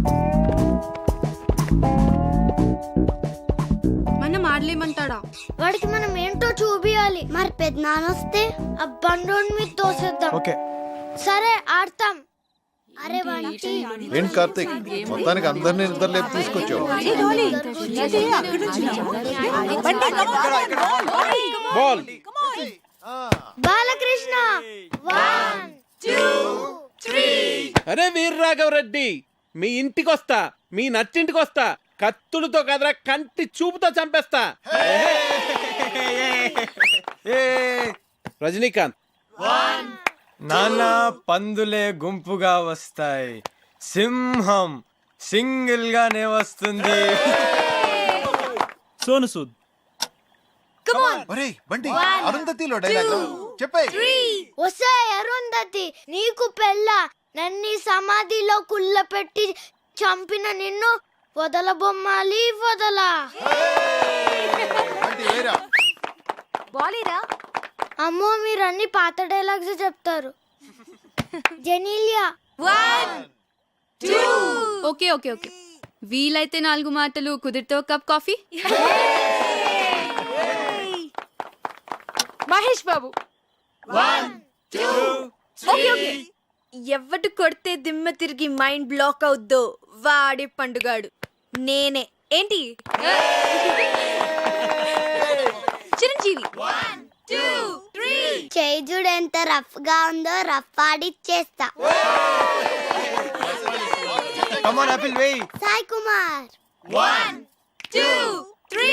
S6: మనం ఆడలేమంటాడా?
S5: వాడికి మనం ఏంటో చూపియాలి. మరి పెద్దనాన్న వస్తే ఆ బండోని మీద తోసేద్దాం.
S14: ఓకే
S5: సరే ఆడతాం. అరే బంటి.
S10: ఏంటి కార్తీక్, మొత్తానికి అందరినీ నిద్రలేపు తీసుకొచ్చావు.
S7: బాల్.
S5: బాలకృష్ణ 1 2 3.
S7: అరే వీర్రాఘవరెడ్డి, మీ ఇంటికి వస్తా, మీ నచ్చింటికి వస్తా, కత్తులతో కదరా కంటి చూపుతో చంపేస్తా. రజనీకాంత్.
S14: నాన్న పందులే గుంపుగా వస్తాయి, సింహం సింగిల్ గానే వస్తుంది.
S12: సోను సూద్.
S10: ఒరేయ్ బంటి, అరుంధతిలో డైలాగ్ చెప్పే.
S5: వసే అరుంధతి, నీకు పెళ్ళ నన్ని సమాధిలో కుళ్ళపెట్టి చంపిన నిన్ను వదలబొమ్మాలి వదలా.
S9: బాలీరా.
S5: అమ్మో మీరు అన్ని పాత డైలాగ్స్ చెప్తారు. జెనీలియా
S11: 1 2. ఓకే ఓకే ఓకే, వీలైతే 4 మాటలు, కుదిరితే ఒక cup coffee.
S6: Mahesh Babu
S5: 1 2
S6: okay okay. ఎవడు కొడితే దిమ్మ తిరిగి మైండ్ బ్లాక్ అవుద్దో వాడే పండుగాడు. నేనే. ఏంటి? చిరంజీవి
S5: 1 2 3. చేయి చూడు ఎంత రఫ్ గా ఉందో, రఫ్ ఆడిచ్చేస్తా.
S14: కమ్ ఆన్ ఆపిల్ వేయ్.
S5: సాయి కుమార్ 1 2 3.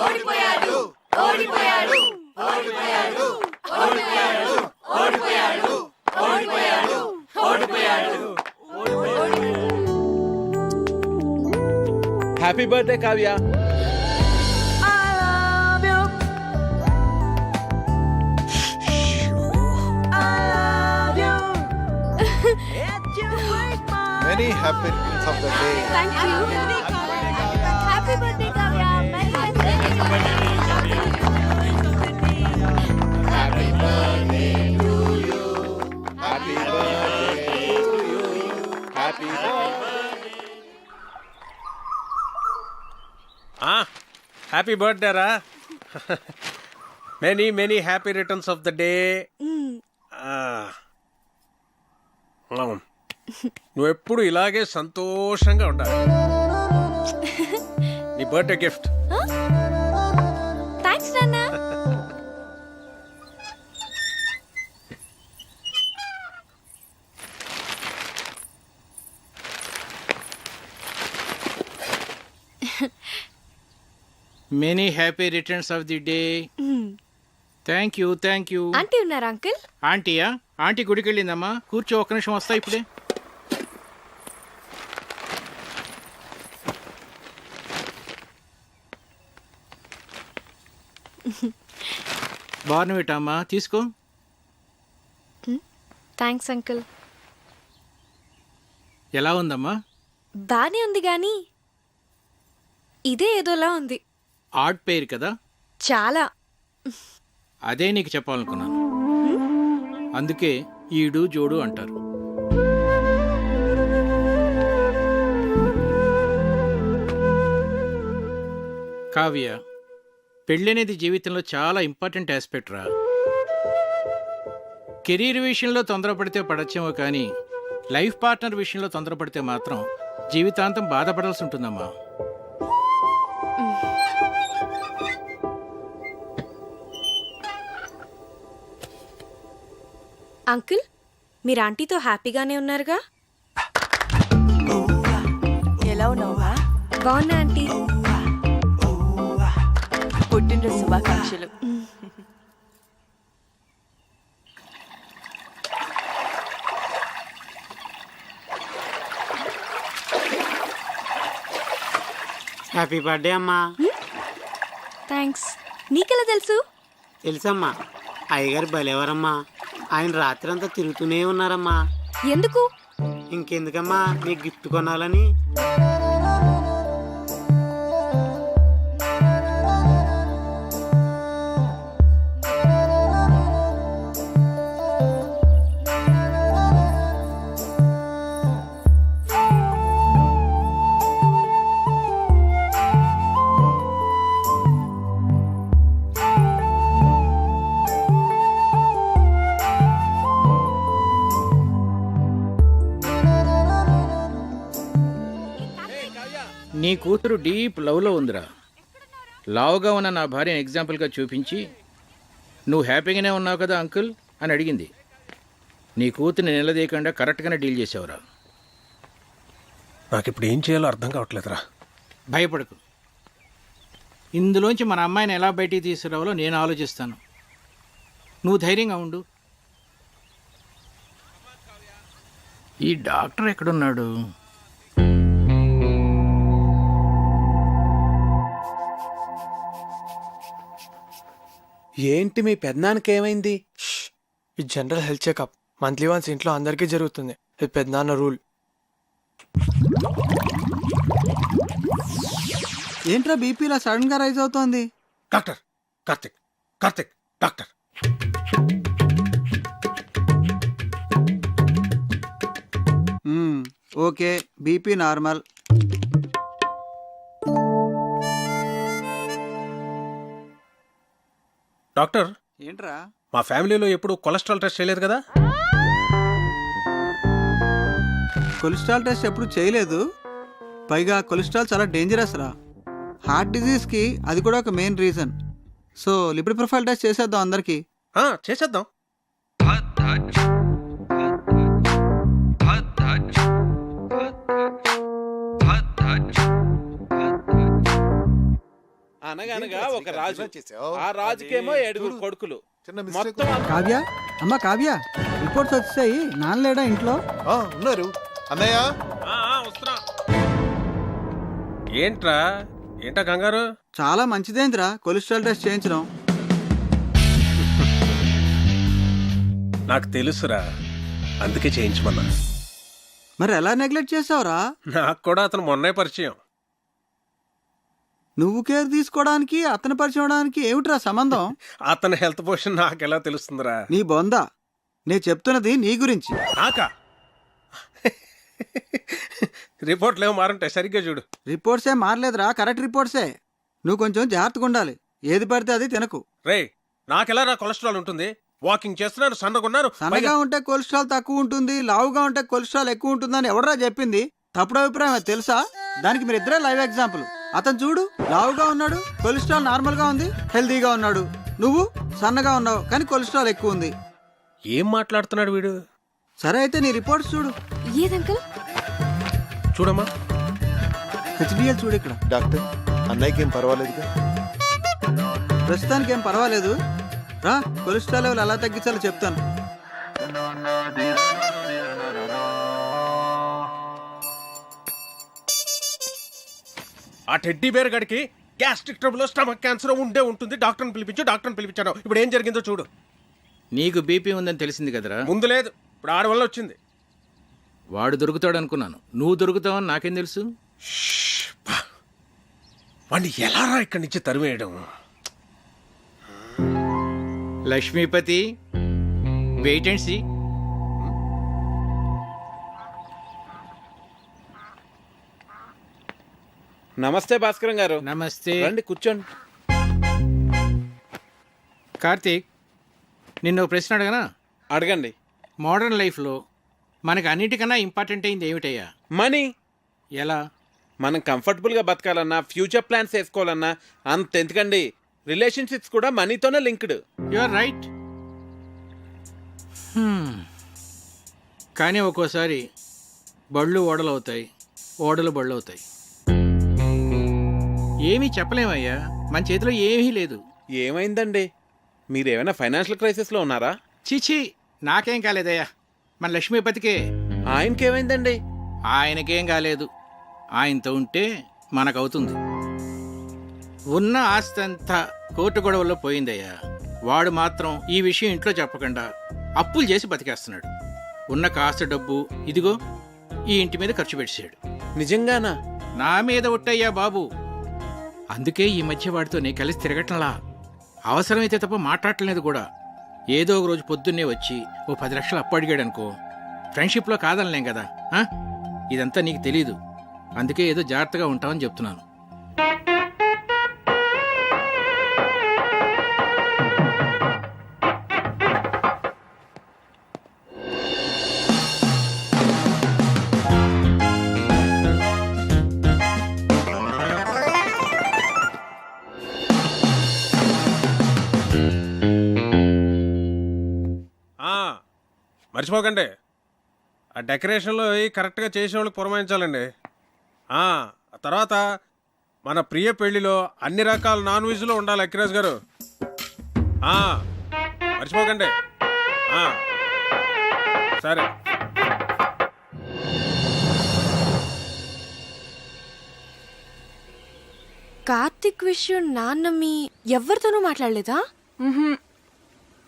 S5: ఓడిపోయాడు ఓడిపోయాడు ఓడిపోయాడు ఓడిపోయాడు ఓడిపోయాడు ఓడిపోయాడు ఓడిపోయాడు.
S7: Happy birthday Kavya.
S10: Many happy returns of the day.
S6: Thank you. Happy birthday Kavya.
S4: Happy birthday రా. Many many happy returns of the day. నువ్వెప్పుడు ఇలాగే సంతోషంగా ఉండాలి. నీ బర్త్డే గిఫ్ట్.
S6: థ్యాంక్స్ నాన్న.
S2: Many happy returns of the day. Thank you thank you.
S6: Aunty ఉన్నారా అంకుల్?
S2: ఆంటీయా? ఆంటీ గుడికి వెళ్ళిందమ్మా. కూర్చో, ఒక్క నిమిషం వస్తా ఇప్పుడే. బార్నవిటా అమ్మా, తీసుకో.
S6: Thanks uncle.
S2: ఎలా ఉందమ్మా?
S6: బానే ఉంది గాని ఇదే ఏదోలా ఉంది.
S2: ఆడ్ పేరు కదా.
S6: చాలా.
S2: అదే నీకు చెప్పాలనుకున్నాను. అందుకే ఈడు జోడు అంటారు. కావ్య, పెళ్ళి అనేది జీవితంలో చాలా ఇంపార్టెంట్ ఆస్పెక్ట్ రా. కెరీర్ విషయంలో తొందరపడితే పడచ్చేమో కానీ లైఫ్ పార్ట్నర్ విషయంలో తొందరపడితే మాత్రం జీవితాంతం బాధపడాల్సి ఉంటుందమ్మా.
S6: అంకుల్, మీరు ఆంటీతో హ్యాపీగానే ఉన్నారుగా?
S13: ఎలా ఉన్నావా?
S6: బాగున్నా ఆంటీ.
S13: పుట్టినరోజు శుభాకాంక్షలు.
S16: హ్యాపీ బర్త్డే అమ్మా.
S6: థ్యాంక్స్. నీకెలా తెలుసు?
S16: తెలుసమ్మా, అయ్యగారు భలేవారమ్మా. ఆయన రాత్రి అంతా తిరుగుతూనే ఉన్నారమ్మా.
S6: ఎందుకు?
S16: ఇంకెందుకమ్మా, నీకు గిఫ్ట్ కొనాలని.
S2: నీ కూతురు డీప్ లవ్లో ఉందిరా. లావుగా ఉన్న నా భార్యను ఎగ్జాంపుల్గా చూపించి నువ్వు హ్యాపీగానే ఉన్నావు కదా అంకుల్ అని అడిగింది. నీ కూతుర్ని నిలదీయకుండా కరెక్ట్గానే డీల్ చేసావురా.
S4: నాకు ఇప్పుడు ఏం చేయాలో అర్థం కావట్లేదురా.
S2: భయపడకు, ఇందులోంచి మన అమ్మాయిని ఎలా బయటికి తీసుకురావాలో నేను ఆలోచిస్తాను. నువ్వు ధైర్యంగా ఉండు. ఈ డాక్టర్ ఎక్కడున్నాడు?
S7: ఏంటి మీ పెద్దనాన్నకి ఏమైంది?
S14: ఈ general health checkup monthly once ఇంట్లో అందరికీ జరుగుతుంది. ఇది పెద్దనాన్న రూల్.
S17: ఏంట్రా బీపీలా సడన్ గా రైజ్ అవుతోంది?
S4: Doctor Karthik, Karthik doctor.
S17: Okay, BP normal.
S4: Doctor
S17: ఏంట్రా?
S4: మా ఫ్యామిలీలో ఎప్పుడు కొలెస్ట్రాల్ టెస్ట్ చేయలేదు కదా?
S17: కొలెస్ట్రాల్ టెస్ట్ ఎప్పుడు చేయలేదు. పైగా కొలెస్ట్రాల్ చాలా డేంజరస్ రా. హార్ట్ డిజీజ్కి అది కూడా ఒక main reason. So lipid profile test చేసేద్దాం అందరికి.
S4: చేసేద్దాం.
S7: అనగనగా ఒక రాజు, ఆ రాజుకేమో 7 కొడుకులు. మొత్తం
S17: కావ్య, అమ్మ కావ్య, రిపోర్ట్స్ వచ్చాయి. నాన్నలేడా ఇంట్లో?
S10: ఉన్నారు అన్నయ్య.
S4: వస్తున్నా. ఏంటా కంగారు?
S17: చాలా మంచిదేంద్రా కొలెస్ట్రాల్ టెస్ట్ చేయించడం.
S4: నాకు తెలుసురా, అందుకే చేయించమన్నా.
S17: మరి ఎలా నెగ్లెక్ట్ చేసావురా?
S4: నాకు కూడా అతను మొన్నే పరిచయం.
S17: నువ్వు కేర్ తీసుకోవడానికి అతను పరిచయం అవడానికి ఏమిట్రా సంబంధం?
S4: అతని హెల్త్ పొజిషన్ నాకెలా తెలుస్తుందిరా?
S17: నీ బొందా, నేను చెప్తున్నది నీ గురించి.
S4: నాకా? రిపోర్ట్లు ఏమో మారంటే సరిగ్గా చూడు.
S17: రిపోర్ట్సే మారలేదురా, కరెక్ట్ రిపోర్ట్సే. నువ్వు కొంచెం జాగ్రత్తగా ఉండాలి. ఏది పడితే అది తినకు.
S4: రే, నాకెలా రా కొలెస్ట్రాల్ ఉంటుంది? వాకింగ్ చేస్తున్నాను, సన్నగున్నాను.
S17: సన్నగా ఉంటే కొలెస్ట్రాల్ తక్కువ ఉంటుంది, లావుగా ఉంటే కొలెస్ట్రాల్ ఎక్కువ ఉంటుందని ఎవడరా చెప్పింది? తప్పుడు అభిప్రాయం అది తెలుసా? దానికి మీరు ఇద్దరే లైవ్ ఎగ్జాంపుల్. అతను చూడు, లావుగా ఉన్నాడు, కొలెస్ట్రాల్ నార్మల్ గా ఉంది, హెల్దీగా ఉన్నాడు. నువ్వు సన్నగా ఉన్నావు కానీ కొలెస్ట్రాల్ ఎక్కువ ఉంది.
S4: ఏం మాట్లాడుతున్నాడు వీడు?
S17: సరే అయితే నీ రిపోర్ట్స్ చూడు.
S6: ఏదంకల్?
S4: చూడమ్మా,
S17: హెచ్డిఎల్ చూడు. ఇక్కడ
S10: డాక్టర్, అన్నయ్యకి ఏం పర్వాలేదుగా?
S17: ప్రస్తుతానికి ఏం పర్వాలేదు. రా, కొలెస్ట్రాల్ లెవెల్ ఎలా తగ్గించాలో చెప్తాను.
S4: ఆ టెడ్డీ బేర్ గడికి గ్యాస్ట్రిక్ ట్రబుల్, స్టమక్ క్యాన్సర్ ఉంటుంది. డాక్టర్ని పిలిపించాను. ఇప్పుడు ఏం జరిగిందో చూడు.
S2: నీకు బీపీ ఉందని తెలిసింది కదరా?
S4: ముందు లేదు, ఇప్పుడు ఆడి వల్ల వచ్చింది.
S2: వాడు దొరుకుతాడు అనుకున్నాను, నువ్వు దొరుకుతావని నాకేం తెలుసు?
S4: వాడిని ఎలా రా ఇక్కడి నుంచి తరివేయడం?
S2: Lakshmipati, wait and see.
S7: నమస్తే భాస్కరం గారు.
S2: నమస్తే.
S7: రండి కూర్చోండి.
S2: కార్తీక్, నిన్ను ఒక ప్రశ్న అడగనా?
S7: అడగండి.
S2: మోడర్న్ లైఫ్లో మనకు అన్నిటికన్నా ఇంపార్టెంట్ అయింది ఏమిటయ్యా?
S7: మనీ.
S2: ఎలా?
S7: మనం కంఫర్టబుల్గా బతకాలన్నా, ఫ్యూచర్ ప్లాన్స్ వేసుకోవాలన్నా అంత ఎందుకండి, రిలేషన్షిప్స్ కూడా మనీతోనే లింక్డ్.
S2: You are right. కానీ ఒక్కోసారి బళ్ళు ఓడలు అవుతాయి, ఓడలు బళ్ళు అవుతాయి. ఏమీ చెప్పలేమయ్యా, మన చేతిలో ఏమీ లేదు.
S7: ఏమైందండి? మీరేమైనా ఫైనాన్షియల్ క్రైసిస్లో ఉన్నారా?
S2: చీచీ, నాకేం కాలేదయ్యా, మన లక్ష్మీపతికే.
S7: ఆయనకేమైందండి?
S2: ఆయనకేం కాలేదు. ఆయనతో ఉంటే మనకవుతుంది. ఉన్న ఆస్తి అంతా కోర్టు గొడవల్లో పోయిందయ్యా. వాడు మాత్రం ఈ విషయం ఇంట్లో చెప్పకుండా అప్పులు చేసి బతికేస్తున్నాడు. ఉన్న కాస్త డబ్బు ఇదిగో ఈ ఇంటి మీద ఖర్చు పెట్టాడు.
S7: నిజంగానా?
S2: నా మీద ఒట్టయ్యా బాబు. అందుకే ఈ మధ్య వాడితో నీ కలిసి తిరగట్లా. అవసరమైతే తప్ప మాట్లాడలేదు కూడా. ఏదో ఒక రోజు పొద్దున్నే వచ్చి ఓ 10 లక్షలు అప్పు అడిగాడు అనుకో, ఫ్రెండ్షిప్లో కాదనలేం కదా. ఇదంతా నీకు తెలీదు, అందుకే ఏదో జాగ్రత్తగా ఉంటామని చెప్తున్నాను.
S4: మర్చిపోకండి, ఆ డెకరేషన్లో కరెక్ట్గా చేసేవాళ్ళకి పురమాయించాలండి. ఆ తర్వాత మన ప్రియ పెళ్లిలో అన్ని రకాల నాన్ వెజ్లో ఉండాలి అక్కిరాజ్ గారు. మర్చిపోకండి. సరే.
S6: కార్తిక్ విషయం నాన్న మీ ఎవరితోనూ మాట్లాడలేదా?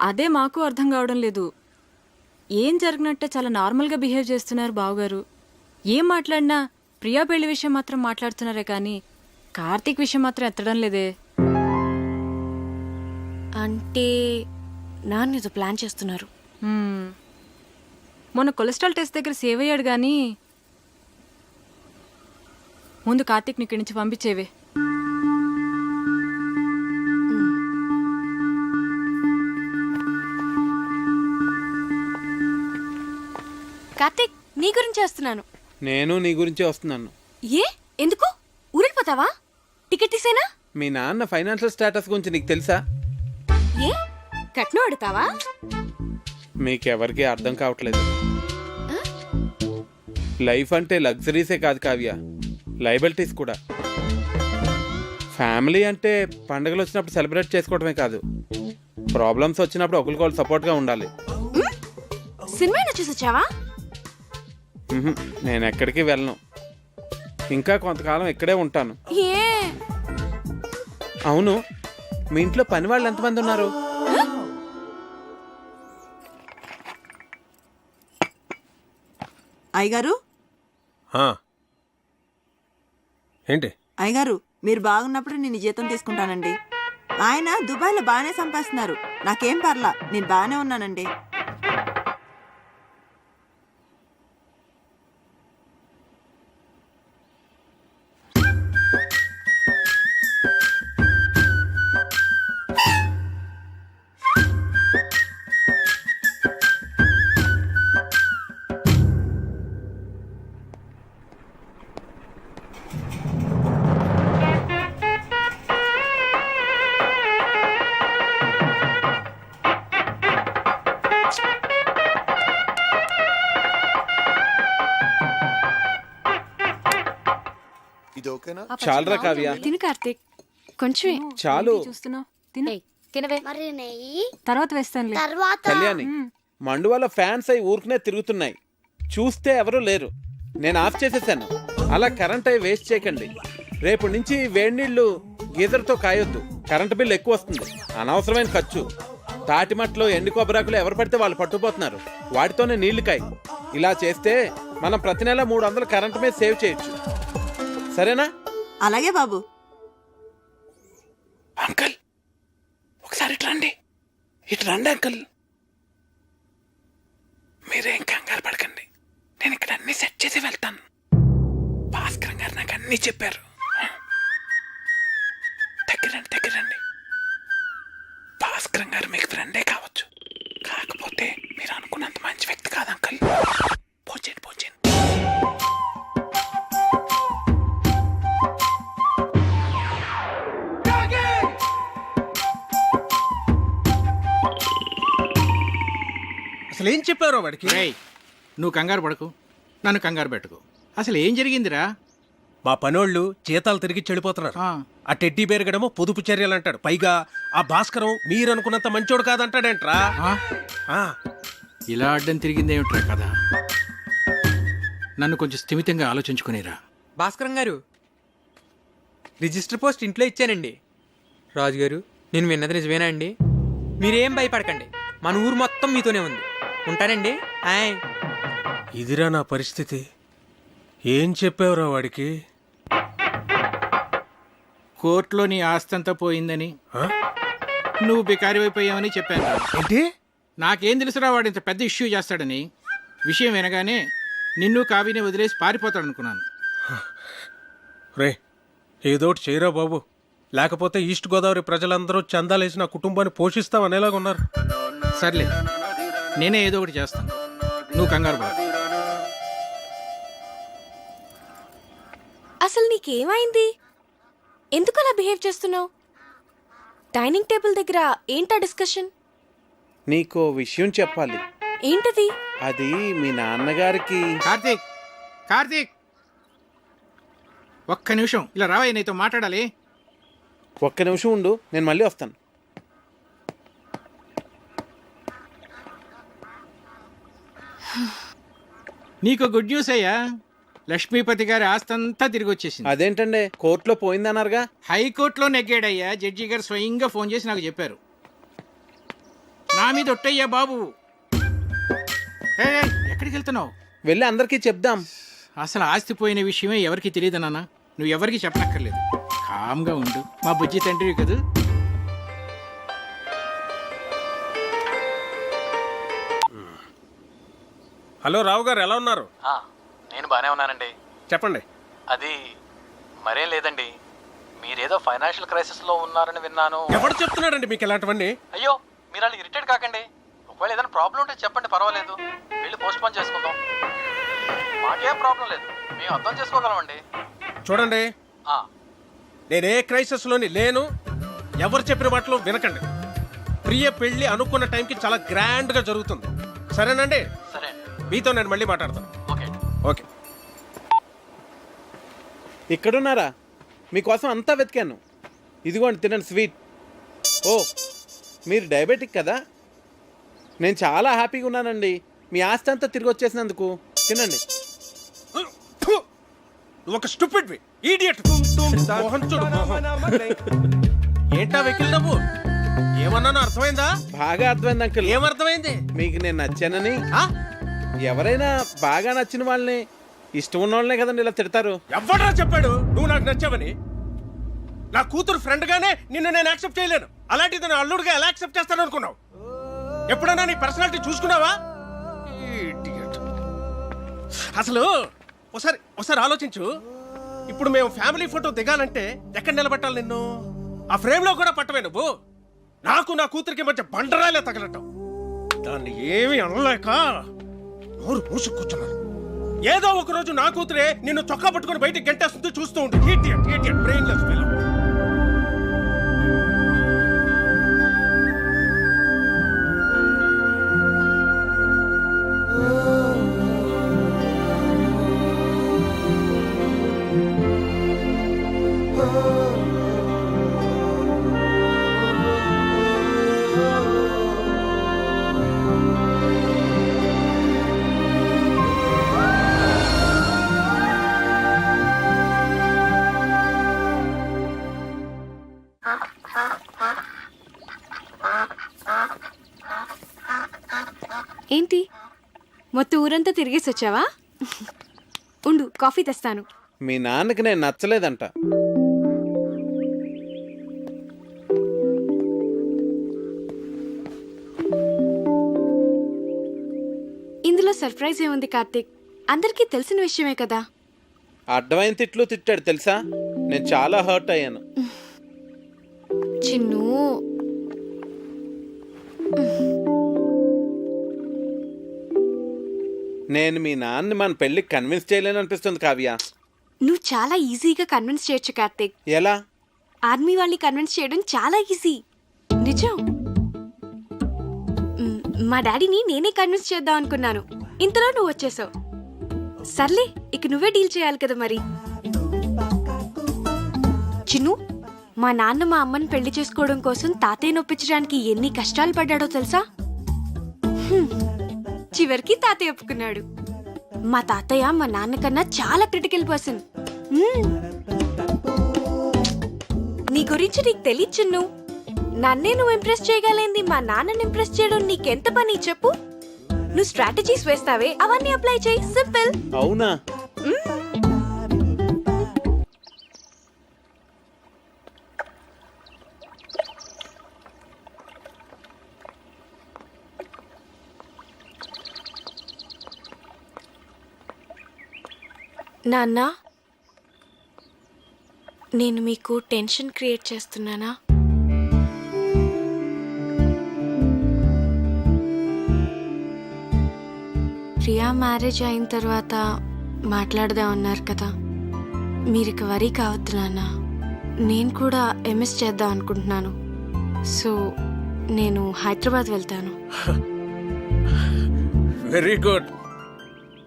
S11: అదే మాకు అర్థం కావడం లేదు. ఏం జరిగినట్టే చాలా నార్మల్గా బిహేవ్ చేస్తున్నారు బావగారు. ఏం మాట్లాడినా ప్రియా పెళ్లి విషయం మాత్రం మాట్లాడుతున్నారే కానీ కార్తీక్ విషయం మాత్రం ఎత్తడం లేదే.
S6: అంటే నాన్న ఏదో ప్లాన్ చేస్తున్నారు.
S11: మొన్న కొలెస్ట్రాల్ టెస్ట్ దగ్గర సేవ్ అయ్యాడు కానీ ముందు కార్తీక్ని ఇక్కడి నుంచి పంపించేవే.
S6: కార్తిక్, నీ గురించి వస్తున్నాను.
S7: నేను నీ గురించే వస్తున్నాను.
S6: ఏ ఎందుకు ఊరిపోతావా? టికెట్ తీసేనా?
S7: మీ నాన్న ఫైనాన్షియల్ స్టేటస్ గురించి నీకు తెలుసా?
S6: ఏ కట్నం అడుగుతావా?
S7: మీకెవరికి అర్థం కావట్లేదు. లైఫ్ అంటే లగ్జరీసే కాదు కావ్య, లయబిలిటీస్ కూడా. ఫ్యామిలీ అంటే పండుగలు వచ్చినప్పుడు సెలబ్రేట్ చేసుకోవడమే కాదు, ప్రాబ్లమ్స్ వచ్చినప్పుడు ఒకరికొకరు సపోర్ట్గా ఉండాలి.
S6: సినిమా చూసి వచ్చావా?
S7: నేను ఎక్కడికి వెళ్ళను, ఇంకా కొంతకాలం ఇక్కడే ఉంటాను.
S6: ఏ
S7: అవును, మీ ఇంట్లో పని వాళ్ళు ఎంతమంది ఉన్నారు?
S13: అయ్యగారు,
S4: ఏంటి?
S13: అయ్యగారు మీరు బాగున్నప్పుడు నేను జీతం తీసుకుంటానండి. ఆయన దుబాయ్లో బాగానే సంపాదిస్తున్నారు, నాకేం పర్లా, నేను బాగానే ఉన్నానండి.
S7: చాలరా కావ్య,
S6: తిను కార్తిక్, కొంచెం
S7: చాలు.
S11: చూస్తున్నావు, తిను.
S5: మరి నెయ్యి
S11: తర్వాత వేస్తానులే.
S5: తర్వాత
S7: కళ్యాణి, మండువాల ఫ్యాన్స్ అయి ఊరుకునే తిరుగుతున్నాయి, చూస్తే ఎవరూ లేరు. నేను ఆఫ్ చేసేసాను. అలా కరెంట్ అయి వేస్ట్ చేయకండి. రేపు నుంచి వేడి నీళ్లు గీజర్తో కాయొద్దు, కరెంటు బిల్లు ఎక్కువ వస్తుంది, అనవసరమైన ఖర్చు. తాటిమట్లో ఎండు కొబ్బరాకులు ఎవరు పడితే వాళ్ళు పట్టుకుపోతున్నారు, వాటితోనే నీళ్లు కాయి. ఇలా చేస్తే మనం ప్రతి నెల 300 కరెంటు మీద సేవ్ చేయొచ్చు. సరేనా?
S13: అలాగే బాబు.
S7: అంకల్, ఒకసారి ఇటు రండి. ఇటు రండి అంకల్. మీరేం కంగారు పడకండి, నేను ఇక్కడ అన్ని సెట్ చేసి వెళ్తాను. భాస్కర్ గారు నాకు అన్ని చెప్పారు. దగ్గరండి. భాస్కర్ గారు మీకు ఫ్రెండే కావచ్చు, కాకపోతే మీరు అనుకున్నంత మంచి వ్యక్తి కాదు అంకల్. పోచేయండి.
S4: అసలు ఏం చెప్పారో వాడికి?
S2: నువ్వు కంగారు పడకు, నన్ను కంగారు పెట్టుకో. అసలు ఏం జరిగిందిరా?
S4: మా పనోళ్ళు జీతాలు తిరిగి చెడిపోతున్నారు. ఆ టెడ్డీ బేరగడమో పొదుపు చర్యలు అంటాడు, పైగా ఆ భాస్కరం మీరు అనుకున్నంత మంచోడు కాదంటాడేంట్రా.
S2: ఇలా అడ్డం తిరిగిందేమిట్రా కదా? నన్ను కొంచెం స్థిమితంగా ఆలోచించుకునేరా.
S18: భాస్కరం గారు, రిజిస్టర్ పోస్ట్ ఇంట్లో ఇచ్చానండి. రాజుగారు, నేను విన్నది నిజమేనా అండి? మీరేం భయపడకండి, మన ఊరు మొత్తం మీతోనే ఉంది. ఉంటానండి.
S4: ఇదిరా నా పరిస్థితి. ఏం చెప్పావురా వాడికి?
S2: కోర్టులో నీ ఆస్తంతా పోయిందని, నువ్వు బికారివైపోయావని చెప్పాను.
S4: ఏంటి?
S2: నాకేం తెలుసురా వాడు ఇంత పెద్ద ఇష్యూ చేస్తాడని. విషయం వినగానే నిన్ను కావిని వదిలేసి పారిపోతాడనుకున్నాను.
S4: రే, ఏదోటి చేయరా బాబు, లేకపోతే ఈస్ట్ గోదావరి ప్రజలందరూ చందాలేసి నా కుటుంబాన్ని పోషిస్తామనేలాగా ఉన్నారు.
S2: సర్లే, నేనే ఏదో ఒకటి చేస్తాను, నువ్వు కంగారు పడ.
S6: అసలు నీకేమైంది? ఎందుకు అలా బిహేవ్ చేస్తున్నావు? డైనింగ్ టేబుల్ దగ్గర ఏంటా డిస్కషన్?
S7: నీకో విషయం చెప్పాలి.
S6: ఏంటది?
S7: అది మీ నాన్నగారికి.
S2: కార్తీక్, కార్తీక్, ఒక్క నిమిషం ఇలా రావయ్య, నీతో మాట్లాడాలి.
S7: ఒక్క నిమిషం ఉండు, నేను మళ్ళీ వస్తాను.
S2: నీకు గుడ్ న్యూస్ అయ్యా, లక్ష్మీపతి గారి ఆస్తంతా తిరిగి వచ్చేసింది.
S7: అదేంటండి, కోర్టులో పోయిందన్నారుగా?
S2: హైకోర్టులో నెగ్గాడయ్యా. జడ్జి గారు స్వయంగా ఫోన్ చేసి నాకు చెప్పారు. నా మీద ఒట్టయ్యా బాబు. ఎక్కడికి వెళ్తున్నావు?
S7: వెళ్ళి అందరికీ చెప్దాం.
S2: అసలు ఆస్తి పోయిన విషయమే ఎవరికి తెలియదు నాన్న. నువ్వు ఎవరికి చెప్పనక్కర్లేదు. కామ్గా ఉండు, మా బుజ్జి తండ్రి కదా.
S4: హలో రావు గారు, ఎలా ఉన్నారు?
S8: నేను బాగానే ఉన్నానండి.
S4: చెప్పండి.
S8: అది మరేం లేదండి, మీరేదో ఫైనాన్షియల్ క్రైసిస్లో ఉన్నారని విన్నాను.
S4: ఎవరు చెప్తున్నాడండి మీకు ఇలాంటివన్నీ?
S8: అయ్యో, మీరు అలా ఇరిటేట్ కాకండి. ఒకవేళ ఏదైనా ప్రాబ్లం ఉంటే చెప్పండి, పర్వాలేదు. వెళ్ళి పోస్ట్ పోన్ చేసుకుందాం. మాకేం ప్రాబ్లం లేదు, మేము అర్థం చేసుకోగలమండి.
S4: చూడండి, నేనే క్రైసిస్లోని లేను. ఎవరు చెప్పిన మాటలు వినకండి. ప్రియ పెళ్లి అనుకున్న టైంకి చాలా గ్రాండ్గా జరుగుతుంది. సరేనండి?
S8: సరే,
S4: మీతో నేను మళ్ళీ మాట్లాడతాను.
S8: Okay
S4: okay.
S7: ఇక్కడున్నారా? మీకోసం అంతా వెతికాను. ఇదిగోండి, తినండి స్వీట్. ఓ, మీరు డయాబెటిక్ కదా? నేను చాలా హ్యాపీగా ఉన్నానండి మీ ఆస్తి అంతా తిరిగి వచ్చేసినందుకు. తినండి.
S4: ఒక స్టూపిడ్ ఈడియట్. ఏంటా వెకిల్ నవ్వు? ఏమన్నానో అర్థమైందా?
S7: బాగా అర్థమైంది అంకుల్.
S4: ఏమర్థమైంది?
S7: మీకు నేను నచ్చానని. ఎవరైనా బాగా నచ్చిన వాళ్ళని, ఇష్టం ఉన్న వాళ్ళనే కదండి ఇలా తిడతారు.
S4: ఎవడరా చెప్పాడు నువ్వు నాకు నచ్చావని? నా కూతురు ఫ్రెండ్ గానే నిన్ను నేను యాక్సెప్ట్ చేయలేను. అలాంటిది నా అల్లుడుగా ఎలా యాక్సెప్ట్ చేస్తాను అనుకున్నావు? ఎప్పుడైనా నీ పర్సనాలిటీ చూసుకున్నావా? అసలు ఒకసారి ఆలోచించు. ఇప్పుడు మేము ఫ్యామిలీ ఫోటో దిగాలంటే ఎక్కడ నిలబెట్టాలి నిన్ను? ఆ ఫ్రేమ్ లో కూడా పట్టవే నువ్వు. నాకు నా కూతురికి మధ్య బండరాలే తగలటం. దాన్ని ఏమి అనలేక నోరు మూసు కూర్చున్నాను. ఏదో ఒక రోజు నా కూతురే నిన్ను చొక్కా పట్టుకుని బయటికి గంటేస్తుంది. చూస్తూ ఉండు. Idiot, brainless fellow.
S6: ఏంటి, మొత్తం ఊరంతా తిరిగేసి వచ్చావా? ఉండు, కాఫీ తెస్తాను.
S7: మీ నాన్నకి నేను నచ్చలేదంట.
S6: ఇందులో సర్ప్రైజ్ ఏముంది కార్తీక్? అందరికీ తెలిసిన విషయమే కదా.
S7: అడ్డమైన తిట్లు తిట్టాడు తెలుసా? నేను చాలా హర్ట్ అయ్యాను.
S6: చిన్ను,
S7: నేను మీ నాన్నని మన పెళ్లికి కన్విన్స్ చేయలేను అనిపిస్తుంది కావ్య.
S6: నువ్వు చాలా ఈజీగా కన్విన్స్ చేయొచ్చు కార్తీక్.
S7: ఎలా?
S6: ఆర్మీ వాళ్ళని కన్విన్స్ చేయడం చాలా ఈజీ. నిజం. మా డాడీని నేనే కన్విన్స్ చేద్దాం అనుకున్నాను, ఇంతలో నువ్వు వచ్చేసావు. సర్లే, ఇక నువ్వే డీల్ చేయాలి కదా మరి. చిన్ను, మా నాన్న మా అమ్మని పెళ్లి చేసుకోవడం కోసం తాతయ్య నొప్పించడానికి ఎన్ని కష్టాలు పడ్డాడో తెలుసా? చివరికి తాతయ్య ఒప్పుకున్నాడు. మా తాతయ్య మా నాన్నకన్నా చాలా క్రిటికల్ పర్సన్. నీ గురించి నీకు తెలియదు చిన్ను. నన్నే నువ్వు ఇంప్రెస్ చేయగలేంది మా నాన్నని ఇంప్రెస్ చేయడం నీకెంత పని చెప్పు. నువ్వు స్ట్రాటజీస్ వేస్తావే, అవన్నీ అప్లై చేయి. సింపుల్.
S7: అవునా?
S6: నాన్న, నేను మీకు టెన్షన్ క్రియేట్ చేస్తున్నానా? ప్రియా మ్యారేజ్ అయిన తర్వాత మాట్లాడదాం అన్నారు కదా. మీరు ఇక వరీ కావద్దు నాన్న. నేను కూడా ఎంఎస్ చేద్దాం అనుకుంటున్నాను. సో నేను హైదరాబాద్ వెళ్తాను.
S4: వెరీ గుడ్,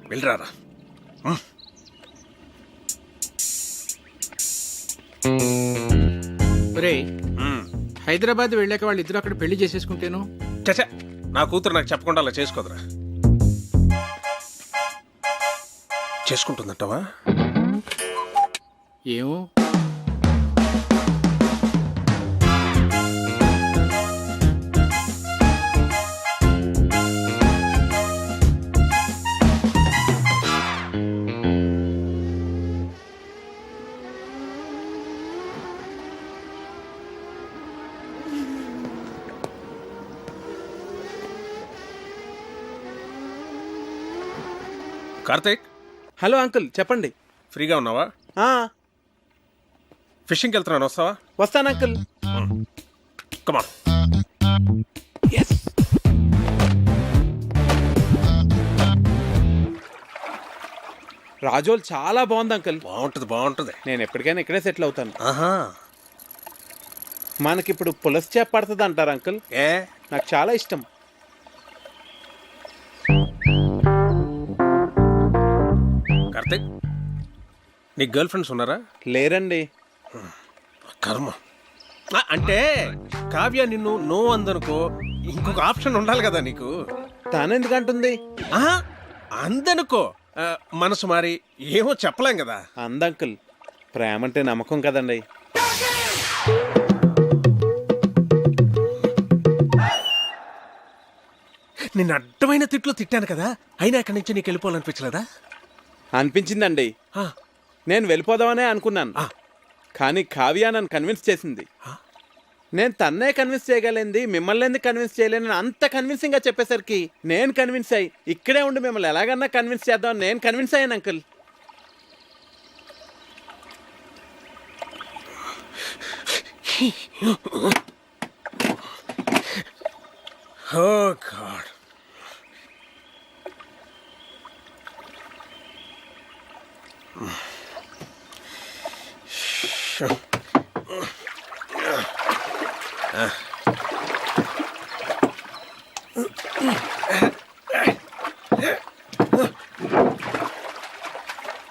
S4: వెళ్ళరారా.
S2: ఒరే, హైదరాబాద్ వెళ్ళాక వాళ్ళిద్దరు అక్కడ పెళ్లి చేసేసుకుంటేను.
S4: చచ్చా, నా కూతురు నాకు చెప్పకుండా అలా చేసుకోదురా. చేసుకుంటుందంటావా?
S2: ఏమో.
S4: కార్తీక్,
S7: హలో అంకుల్, చెప్పండి.
S4: ఫ్రీగా ఉన్నావా? ఫిషింగ్కి వెళ్తున్నాను, వస్తావా?
S7: వస్తాను అంకుల్.
S4: కమాన్.
S7: రాజోల్ చాలా బాగుంది అంకుల్.
S4: బాగుంటుంది.
S7: నేను ఎప్పటికైనా ఇక్కడే సెటిల్ అవుతాను.
S4: ఆహా.
S7: మనకిప్పుడు పులస చేప పడుతుంది అంటారు అంకుల్? నాకు చాలా ఇష్టం.
S4: కార్తీక్, నీ గర్ల్ ఫ్రెండ్స్ ఉన్నారా?
S7: లేరండి.
S4: కర్మ. అంటే కావ్య నిన్ను నో అందనుకో, ఇంకొక ఆప్షన్ ఉండాలి కదా నీకు.
S7: తను ఎందుకంటుంది?
S4: అందనుకో, మనసు మారి ఏమో చెప్పలేం కదా.
S7: అందంకుల్, ప్రేమ అంటే నమ్మకం కదండి.
S4: నిన్ను అడ్డమైన తిట్లు తిట్టాను కదా, అయినా ఇక్కడి నుంచి నీకు వెళ్ళిపోవాలనిపించలేదా?
S7: అనిపించిందండి. నేను వెళ్ళిపోదామనే అనుకున్నాను, కానీ కావ్య నన్ను కన్విన్స్ చేసింది. నేను తన్నే కన్విన్స్ చేయగలింది, మిమ్మల్ని ఎందుకు కన్విన్స్ చేయలేనని అంత కన్విన్సింగ్గా చెప్పేసరికి నేను కన్విన్స్ అయ్యి ఇక్కడే ఉండి మిమ్మల్ని ఎలాగన్నా కన్విన్స్ చేద్దామని నేను కన్విన్స్ అయ్యాను అంకుల్.
S4: Oh God.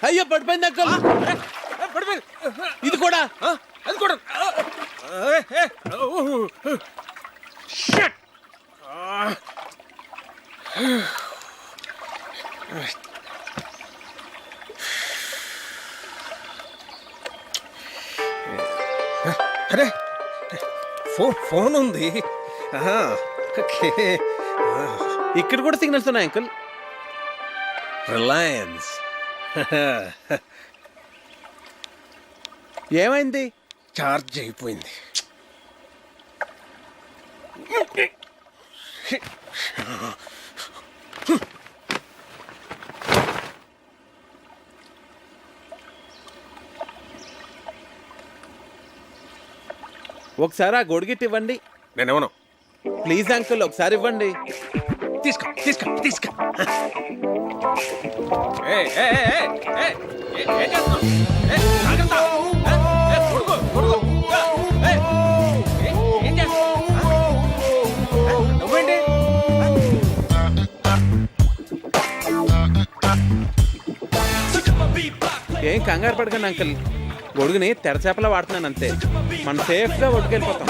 S7: అయ్యో, పడిపోయింది అంకుల్. ఇది కూడా
S4: అది కూడా. అరే, ఫోన్ ఉంది.
S7: ఇక్కడ కూడా సిగ్నల్స్ ఉన్నాయి అంకుల్.
S4: రిలయన్స్.
S7: ఏమైంది?
S4: చార్జ్ అయిపోయింది.
S7: ఒకసారి ఆ గొడుగిట్ ఇవ్వండి.
S4: నేనేమను?
S7: ప్లీజ్ అంకుల్, ఒకసారి ఇవ్వండి.
S4: తీసుకో తీసుకో తీసుకో. నువ్వేంటి?
S7: ఏం కంగారు పడకండి అంకుల్, గొడుగుని తెరచేపలా వాడుతున్నాను అంతే. మనం సేఫ్గా ఒడ్డుకెళ్ళిపోతాం.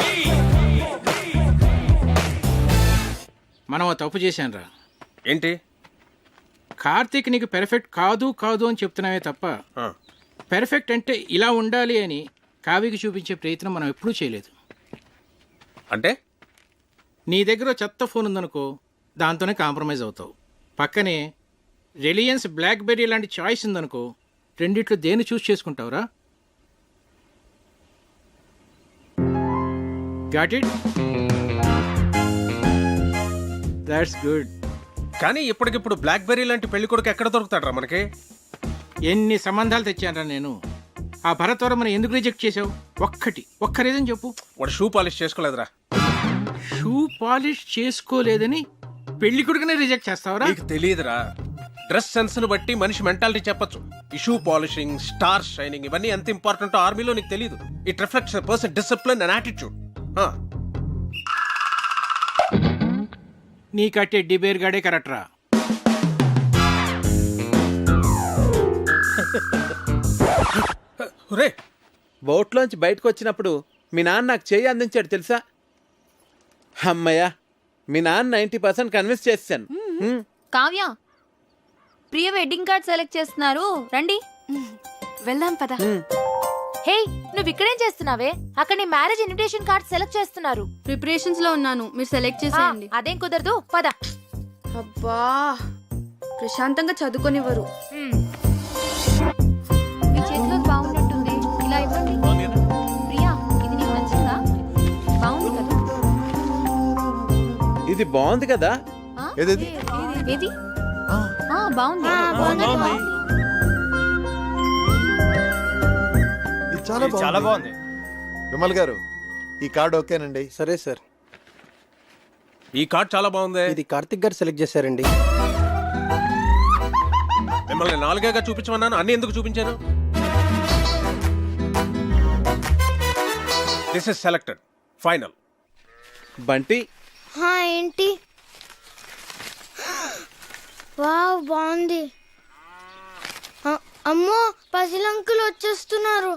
S2: మనం తప్పు చేశానురా.
S4: ఏంటి?
S2: కార్తీక్ నీకు పెర్ఫెక్ట్ కాదు కాదు అని చెప్తున్నావే తప్ప పెర్ఫెక్ట్ అంటే ఇలా ఉండాలి అని కావ్యకి చూపించే ప్రయత్నం మనం ఎప్పుడూ చేయలేదు.
S4: అంటే
S2: నీ దగ్గర చెత్త ఫోన్ ఉందనుకో, దాంతోనే కాంప్రమైజ్ అవుతావు. పక్కనే రిలయన్స్ బ్లాక్బెర్రీ లాంటి చాయిస్ ఉందనుకో, రెండిట్లో దేన్ని చూస్ చేసుకుంటావురా? Got it? That's good.
S4: కానీ ఇప్పటికిప్పుడు బ్లాక్బెర్రీ లాంటి పెళ్లి కొడుకు ఎక్కడ దొరుకుతాడరా మనకి?
S2: ఎన్ని సంబంధాలు తెచ్చానరా నేను. ఆ భరత్వరమని ఎందుకు రిజెక్ట్ చేసావు? ఒక్క రీజన్ చెప్పు.
S4: వాడు షూ పాలిష్ చేసుకోలేదురా.
S2: షూ పాలిష్ చేసుకోలేదని పెళ్లి కొడుకునే రిజెక్ట్ చేస్తావరా?
S4: నీకు తెలియదురా, డ్రెస్ సెన్స్ ను బట్టి మనిషి మెంటాలిటీ చెప్పొచ్చు. ఈ షూ పాలిషింగ్, స్టార్ షైనింగ్ ఇవన్నీ ఎంత ఇంపార్టెంట్ ఆర్మీలో నీకు తెలియదు. It reflects a person discipline and attitude.
S2: నీ కట్టే డిబేర్ గాడే కరెక్ట్ రా.
S4: రే
S7: బోట్లోంచి బయటకు వచ్చినప్పుడు మీ నాన్న నాకు చేయి అందించాడు తెలుసా? అమ్మయ్యా, మీ నాన్న 90% కన్విన్స్ చేశాను.
S9: కావ్య, ప్రియ వెడ్డింగ్ కార్డ్ సెలెక్ట్ చేస్తున్నారు, రండి
S6: వెళ్దాం పద.
S9: హే, నువ్వు ఇక్కడేం చేస్తున్నావే? అక్కడ నీ మ్యారేజ్ ఇన్విటేషన్ కార్డ్ సెలెక్ట్ చేస్తున్నారు.
S6: ప్రిపరేషన్స్ లో ఉన్నాను, మీరు సెలెక్ట్ చేసేయండి.
S9: అదేం కుదరదు, పద.
S6: అబ్బా, ప్రశాంతంగా చదువుకొనివ్వరు.
S9: మీ చేతిలో బాగున్నట్టుంది, ఇలా ఇవ్వండి. ప్రియా, ఇది నీకు నచ్చిందా? బాగుంది కదా?
S7: ఇది బాగుంది కదా?
S10: ఏది
S9: ఏది? బాగుంది.
S10: ఇది చాలా బాగుంది. విమల్ గారు, ఈ కార్డు ఓకేనండి?
S14: సరే సార్.
S4: ఈ కార్డ్ చాలా బాగుంది.
S14: ఇది కార్తిక్ గారు సెలెక్ట్ చేశారండి.
S4: మిమ్మల్ని 4గా చూపించమన్నాను, అన్ని ఎందుకు చూపించాను? This is selected, final.
S7: Bunty,
S5: ఏంటి? వావ్, బాగుంది. అమ్మో, పసిలంకులు వచ్చేస్తున్నారు.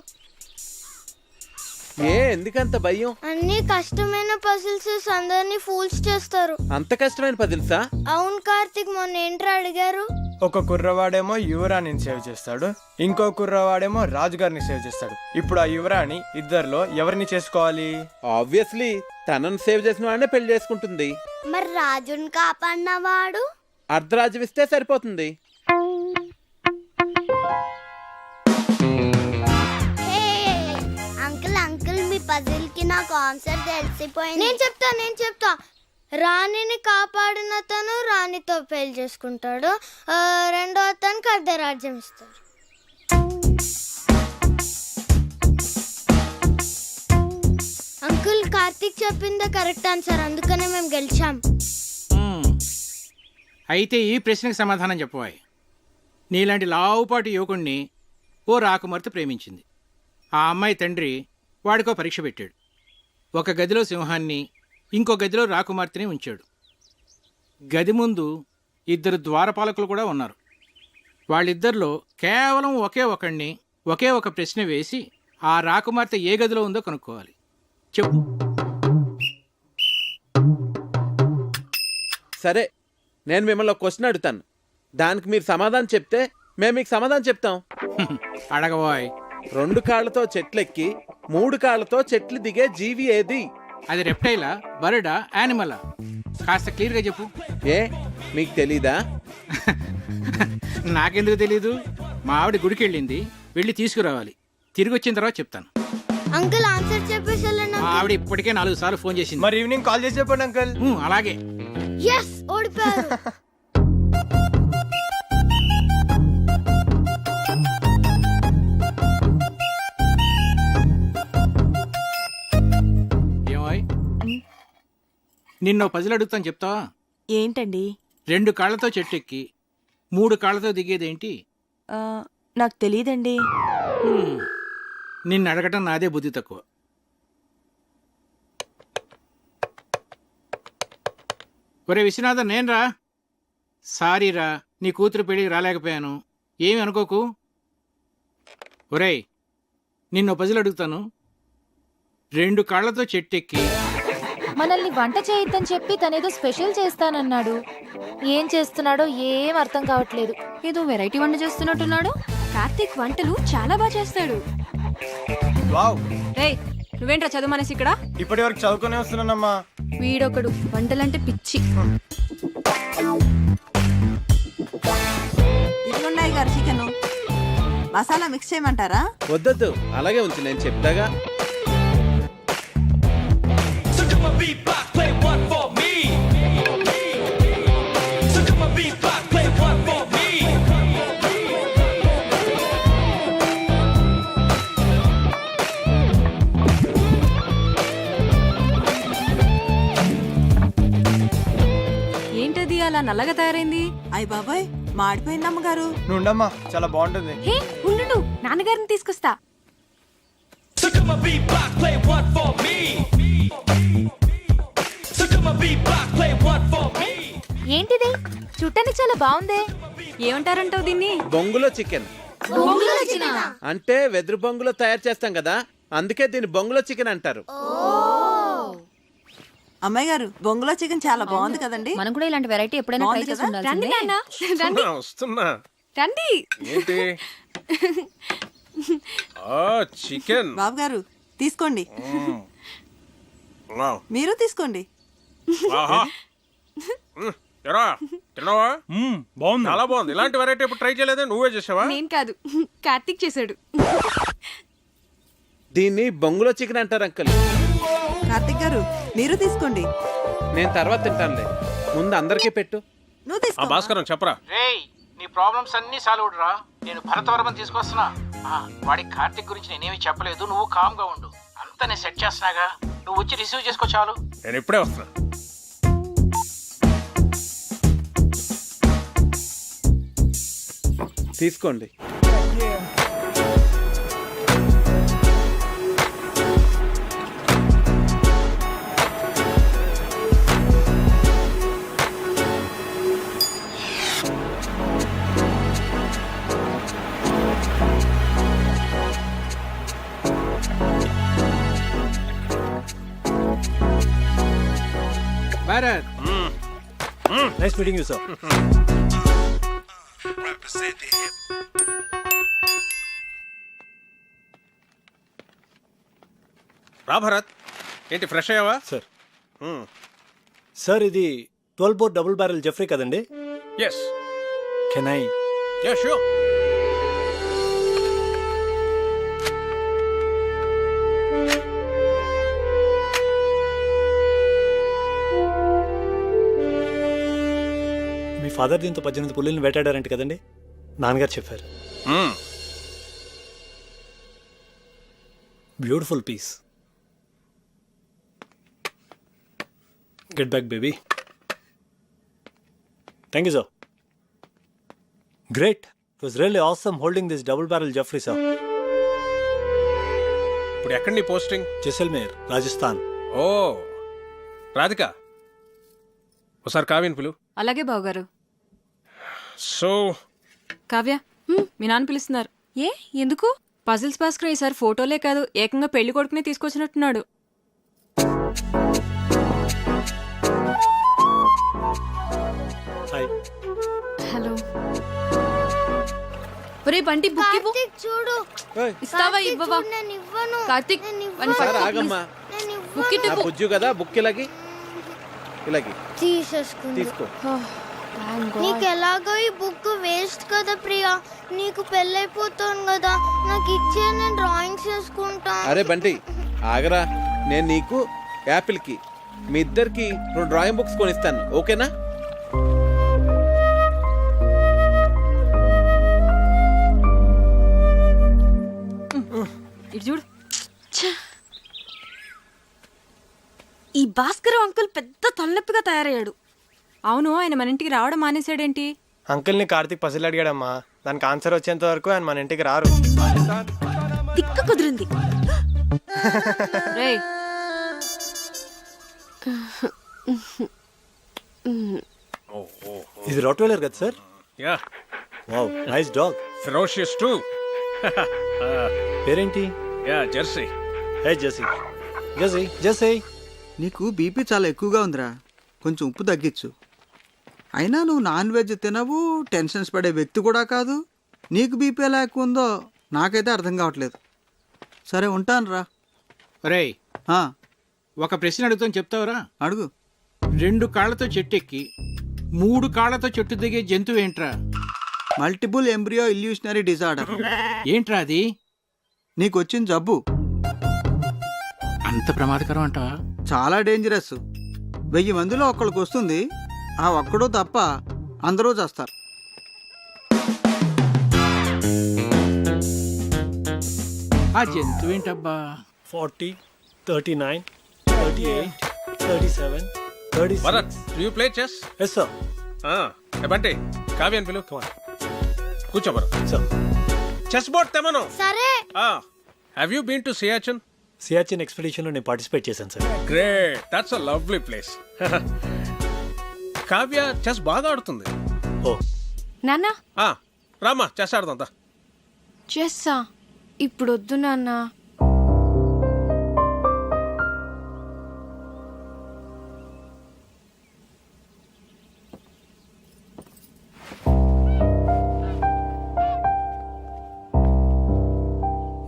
S7: ఎందుకంత భయం?
S5: అన్ని కష్టమైన పజిల్స్ అందరినీ ఫూల్స్ చేస్తారు.
S7: అంత కష్టమైన పజిల్సా?
S5: అవును కార్తిక్, మొన్న ఏంట్రా అడిగారు?
S14: ఒక కుర్రవాడేమో యువరాణిని సేవ్ చేస్తాడు, ఇంకో కుర్రవాడేమో రాజుగారిని సేవ్ చేస్తాడు. ఇప్పుడు ఆ యువరాణి ఇద్దరిలో ఎవరిని చేసుకోవాలి?
S7: ఆబ్వియస్లీ తనను సేవ్ చేసిన వాడినే పెళ్లి చేసుకుంటుంది.
S5: మరి రాజుని కాపాడినవాడు?
S7: అర్ధరాజ్యం ఇస్తే సరిపోతుంది.
S5: అంకుల్, మీ పజిల్ కి నాకు ఆన్సర్ తెలిసిపోయింది. నేను చెప్తా. రాణిని కాపాడిన తను రాణితో పెళ్లి చేసుకుంటాడు, రెండో అతనికి అర్ధరాజ్యం ఇస్తాడు. అంకుల్, కార్తీక్ చెప్పిందే కరెక్ట్ ఆన్సర్, అందుకనే మేము గెలిచాం.
S2: అయితే ఈ ప్రశ్నకు సమాధానం చెప్పవాయి. నీలాంటి లావుపాటి యువకుణ్ణి ఓ రాకుమార్తె ప్రేమించింది. ఆ అమ్మాయి తండ్రి వాడికో పరీక్ష పెట్టాడు. ఒక గదిలో సింహాన్ని, ఇంకో గదిలో రాకుమార్తెని ఉంచాడు. గది ముందు 2 ద్వారపాలకులు కూడా ఉన్నారు. వాళ్ళిద్దరిలో కేవలం ఒకే ఒక ప్రశ్న వేసి ఆ రాకుమార్తె ఏ గదిలో ఉందో కనుక్కోవాలి. చెప్పు.
S7: సరే, నేను మిమ్మల్ని ఒక క్వశ్చన్ అడుగుతాను, దానికి మీరు సమాధానం చెప్తే మేము మీకు సమాధానం చెప్తాం.
S2: అడగబోయ్.
S7: 2 కాళ్ళతో చెట్లెక్కి 3 కాళ్ళతో చెట్లు దిగే జీవి ఏది?
S2: అది రెప్టైలా, బర్డా, యానిమలా? కాస్త క్లియర్గా చెప్పు.
S7: మీకు తెలీదా?
S2: నాకెందుకు తెలీదు? మా ఆవిడ గుడికి వెళ్ళి తీసుకురావాలి. తిరిగి వచ్చిన తర్వాత చెప్తాను.
S5: అంకుల్, ఆన్సర్ చెప్పేసి
S2: మా ఆవిడ ఇప్పటికే 4 సార్లు ఫోన్ చేసింది.
S14: మరి ఈవినింగ్ కాల్ చేసి చెప్పండి అంకుల్.
S2: అలాగే.
S5: ఎస్, ఓడిపోయారు.
S2: ఏమాయ్, నిన్నో పజిల్ అడుగుతాను, చెప్తావా?
S13: ఏంటండి?
S2: 2 కాళ్ళతో చెట్టు ఎక్కి 3 కాళ్ళతో దిగేదేంటి?
S13: నాకు తెలియదండి.
S2: నిన్ను అడగటం నాదే బుద్ధి తక్కువ. ఒరే విశ్వనాథన్, నేనురా. సారీరా, నీ కూతురు పెళ్ళికి రాలేకపోయాను, ఏమి అనుకోకు. ఒరేయ్, నిన్నో పజిల్ అడుగుతాను. 2 కాళ్ళతో చెట్టెక్కి
S9: మనల్ని వంట చేయొద్దని చెప్పి తనేదో స్పెషల్ చేస్తానన్నాడు. ఏం చేస్తున్నాడో ఏం అర్థం కావట్లేదు.
S6: ఏదో వెరైటీ వంట చేస్తున్నట్టున్నాడు. కార్తీక్ వంటలు చాలా బాగా చేస్తాడు.
S14: వావ్.
S11: రేయ్, నువ్వేంట్రా చదువు మనసి ఇక్కడ?
S14: ఇప్పటి వరకు చదువుకునే వస్తున్నానమ్మా.
S6: వీడొకడు వంటలంటే పిచ్చి.
S13: ఇదిగోండి గారు చికెన్. మసాలా మిక్స్ చేయమంటారా?
S7: వద్దొద్దు, అలాగే ఉంచు, నేను చెప్తాగా.
S11: ఏంటది అలా నల్లగా తయారైంది?
S13: అయ్య బాబాయ్, మాడిపోయింది అమ్మగారు.
S14: నువ్వు ఉండమ్మా, చాలా బాగుంటుంది.
S6: హే, ఉండు, నాన్నగారిని తీసుకొస్తా.
S9: ఏంటిది? చూడటానికి చాలా బాగుందే.
S11: ఏమంటారంటావు దీన్ని?
S7: బొంగులో చికెన్. అంటే వెదురు బొంగులో తయారు చేస్తాం కదా, అందుకే దీన్ని బొంగులో చికెన్ అంటారు.
S13: అమ్మాయి గారు బొంగులో చికెన్ చాలా బాగుంది కదండి.
S9: మనం కూడా ఇలాంటి వెరైటీ ఎప్పుడైనా ట్రై చేసి ఉండాల్సిందే.
S4: వస్తున్నా
S11: రండి.
S4: ఏంటి చికెన్.
S13: బాబు గారు తీసుకోండి. మీరు తీసుకోండి.
S4: తిన్నావా?
S12: బాగుంది,
S4: చాలా బాగుంది. ఇలాంటి వెరైటీ ఇప్పుడు ట్రై చేయలేదే, నువ్వే చేసావా?
S11: నేను కాదు, కార్తీక్ చేశాడు.
S7: దీన్ని బొంగులో చికెన్ అంటారు అంకుల్.
S13: కార్తిక్ గారు మీరు తీసుకోండి.
S7: నేను తర్వాత తింటానులే, ముందు అందరికీ పెట్టు.
S13: నువ్వు తీసుకో.
S4: భాస్కరం చెప్పరా.
S2: రేయ్, నీ ప్రాబ్లమ్స్ అన్నీ సాల్వ్ రా. నేను భరతవర్మని తీసుకొస్తున్నా. వాడికి కార్తిక్ గురించి నేనేమి చెప్పలేదు, నువ్వు కామ్ గా ఉండు. అంతా నేను సెట్ చేస్తున్నాగా, నువ్వు వచ్చి రిసీవ్ చేసుకో చాలు.
S4: నేను ఇప్పుడే వస్తున్నా.
S7: తీసుకోండి.
S2: Bharat,
S12: nice meeting you sir.
S4: రా భరత్, ఏంటి ఫ్రెష్ అయ్యావా?
S12: సార్ సార్ ఇది 12 బోర్ డబుల్ బ్యారెల్ జెఫ్రీ కదండి?
S4: Yes.
S12: Can I?
S4: Ya sure.
S12: మీ ఫాదర్ దీంతో 18 పుల్లిని వేటాడారంట కదండి? నాన్నగారు చెప్పారు. Beautiful piece. Get back baby. Thank you sir. Great. It was really awesome holding this double barrel Jeffery sir.
S4: ఇప్పుడు ఎక్కడ నీ పోస్టింగ్?
S12: జైసల్మేర్, రాజస్థాన్.
S4: ఓ, రాధిక ఒకసారి కావ్యని పిలు.
S11: అలాగే బావగారు.
S4: సో
S11: కావ్య, మీ నాన్న పిలుస్తున్నారు. ఏ ఎందుకు? పజిల్స్ భాస్కర్ ఈసారి ఫోటోలే కాదు, ఏకంగా పెళ్లి కొడుకునే తీసుకొచ్చినట్టున్నాడు.
S12: హాయ్.
S11: హలో. ఒరే బంటి, బుక్ ఇవ్వు.
S5: చూడు.
S11: ఇస్తావా ఇవ్వవా?
S5: నేను ఇవ్వను.
S11: కార్తీక్,
S7: సార్ ఆగమ్మా.
S11: బుక్ ఇటు.
S7: నా బుజ్జు కదా, బుక్ ఇలాగి ఇలాగి
S5: తీసేసుకుంది.
S7: తీసుకో.
S5: నీకు ఎలాగో ఈ బుక్ వేస్ట్ కదా ప్రియా, నీకు పెళ్ళైపోతాను కదా, నాకు ఇచ్చే నేను డ్రాయింగ్స్ చేసుకుంటా.
S7: అరే బంటి ఆగరా, నేను నీకు యాపిల్కి మీ ఇద్దరికి 2 డ్రాయింగ్ బుక్స్ కొనిస్తాను, ఓకేనా?
S11: ఇటు చూడు. ఈ భాస్కర్ అంకుల్ పెద్ద తలనొప్పిగా తయారయ్యాడు. అవును, ఆయన మన ఇంటికి రావడం మానేశాడేంటి?
S14: అంకుల్ని కార్తీక్ పసిల్ అడిగాడమ్మా, దానికి ఆన్సర్ వచ్చేంత వరకు ఆయన మన ఇంటికి రారు.
S11: తిక్క కుదిరింది. రేయ్,
S12: ఇది రాట్వెయిలర్ కదా sir?
S4: Yeah.
S12: Wow, nice dog.
S4: Ferocious too.
S12: పేరేంటి?
S4: Yeah, Jersey.
S12: Hey Jersey. Jersey, Jersey.
S17: నీకు బీపీ చాలా ఎక్కువగా ఉందిరా, కొంచెం ఉప్పు తగ్గించు. అయినా నువ్వు నాన్ వెజ్ తినవు, టెన్షన్స్ పడే వ్యక్తి కూడా కాదు. నీకు బీపీ ఎలా ఎక్కువ ఉందో నాకైతే అర్థం కావట్లేదు. సరే ఉంటాను రా.
S2: రేయ్, ఒక ప్రశ్న అడుగుతాను, చెప్తావురా?
S17: అడుగు.
S2: 2 కాళ్లతో చెట్టు ఎక్కి 3 కాళ్లతో చెట్టు దిగే జంతువు ఏంట్రా?
S17: Multiple embryo illusionary disorder.
S2: ఏంట్రా అది?
S17: నీకు వచ్చిన జబ్బు
S2: అంత ప్రమాదకరం అంటావా?
S17: చాలా డేంజరస్. 1000 మందిలో ఒక్కడికి వస్తుంది, ఆ ఒక్కడో తప్ప అందరూ చేస్తారు.
S2: ఆ జంతువు ఏంటబ్బా?
S12: 40, 39, 38, 37, 36.
S4: Bharat, you play chess?
S12: Yes sir.
S4: Bunty, కావ్యని పిలు. కూర్చో భరత్.
S12: సార్,
S4: చెస్ బోర్డ్ తెమను.
S5: సరే.
S4: Have you been to Siachen?
S12: Siachen expedition లో నేను పార్టిసిపేట్ చేశాను sir.
S4: Great, that's a lovely place. Kavya chess బాగా ఆడుతుంది.
S12: ఓ
S11: నాన్న,
S4: రామా చెస్ ఆడదాం.
S6: చెస్సా ఇప్పుడు వద్దు నాన్న.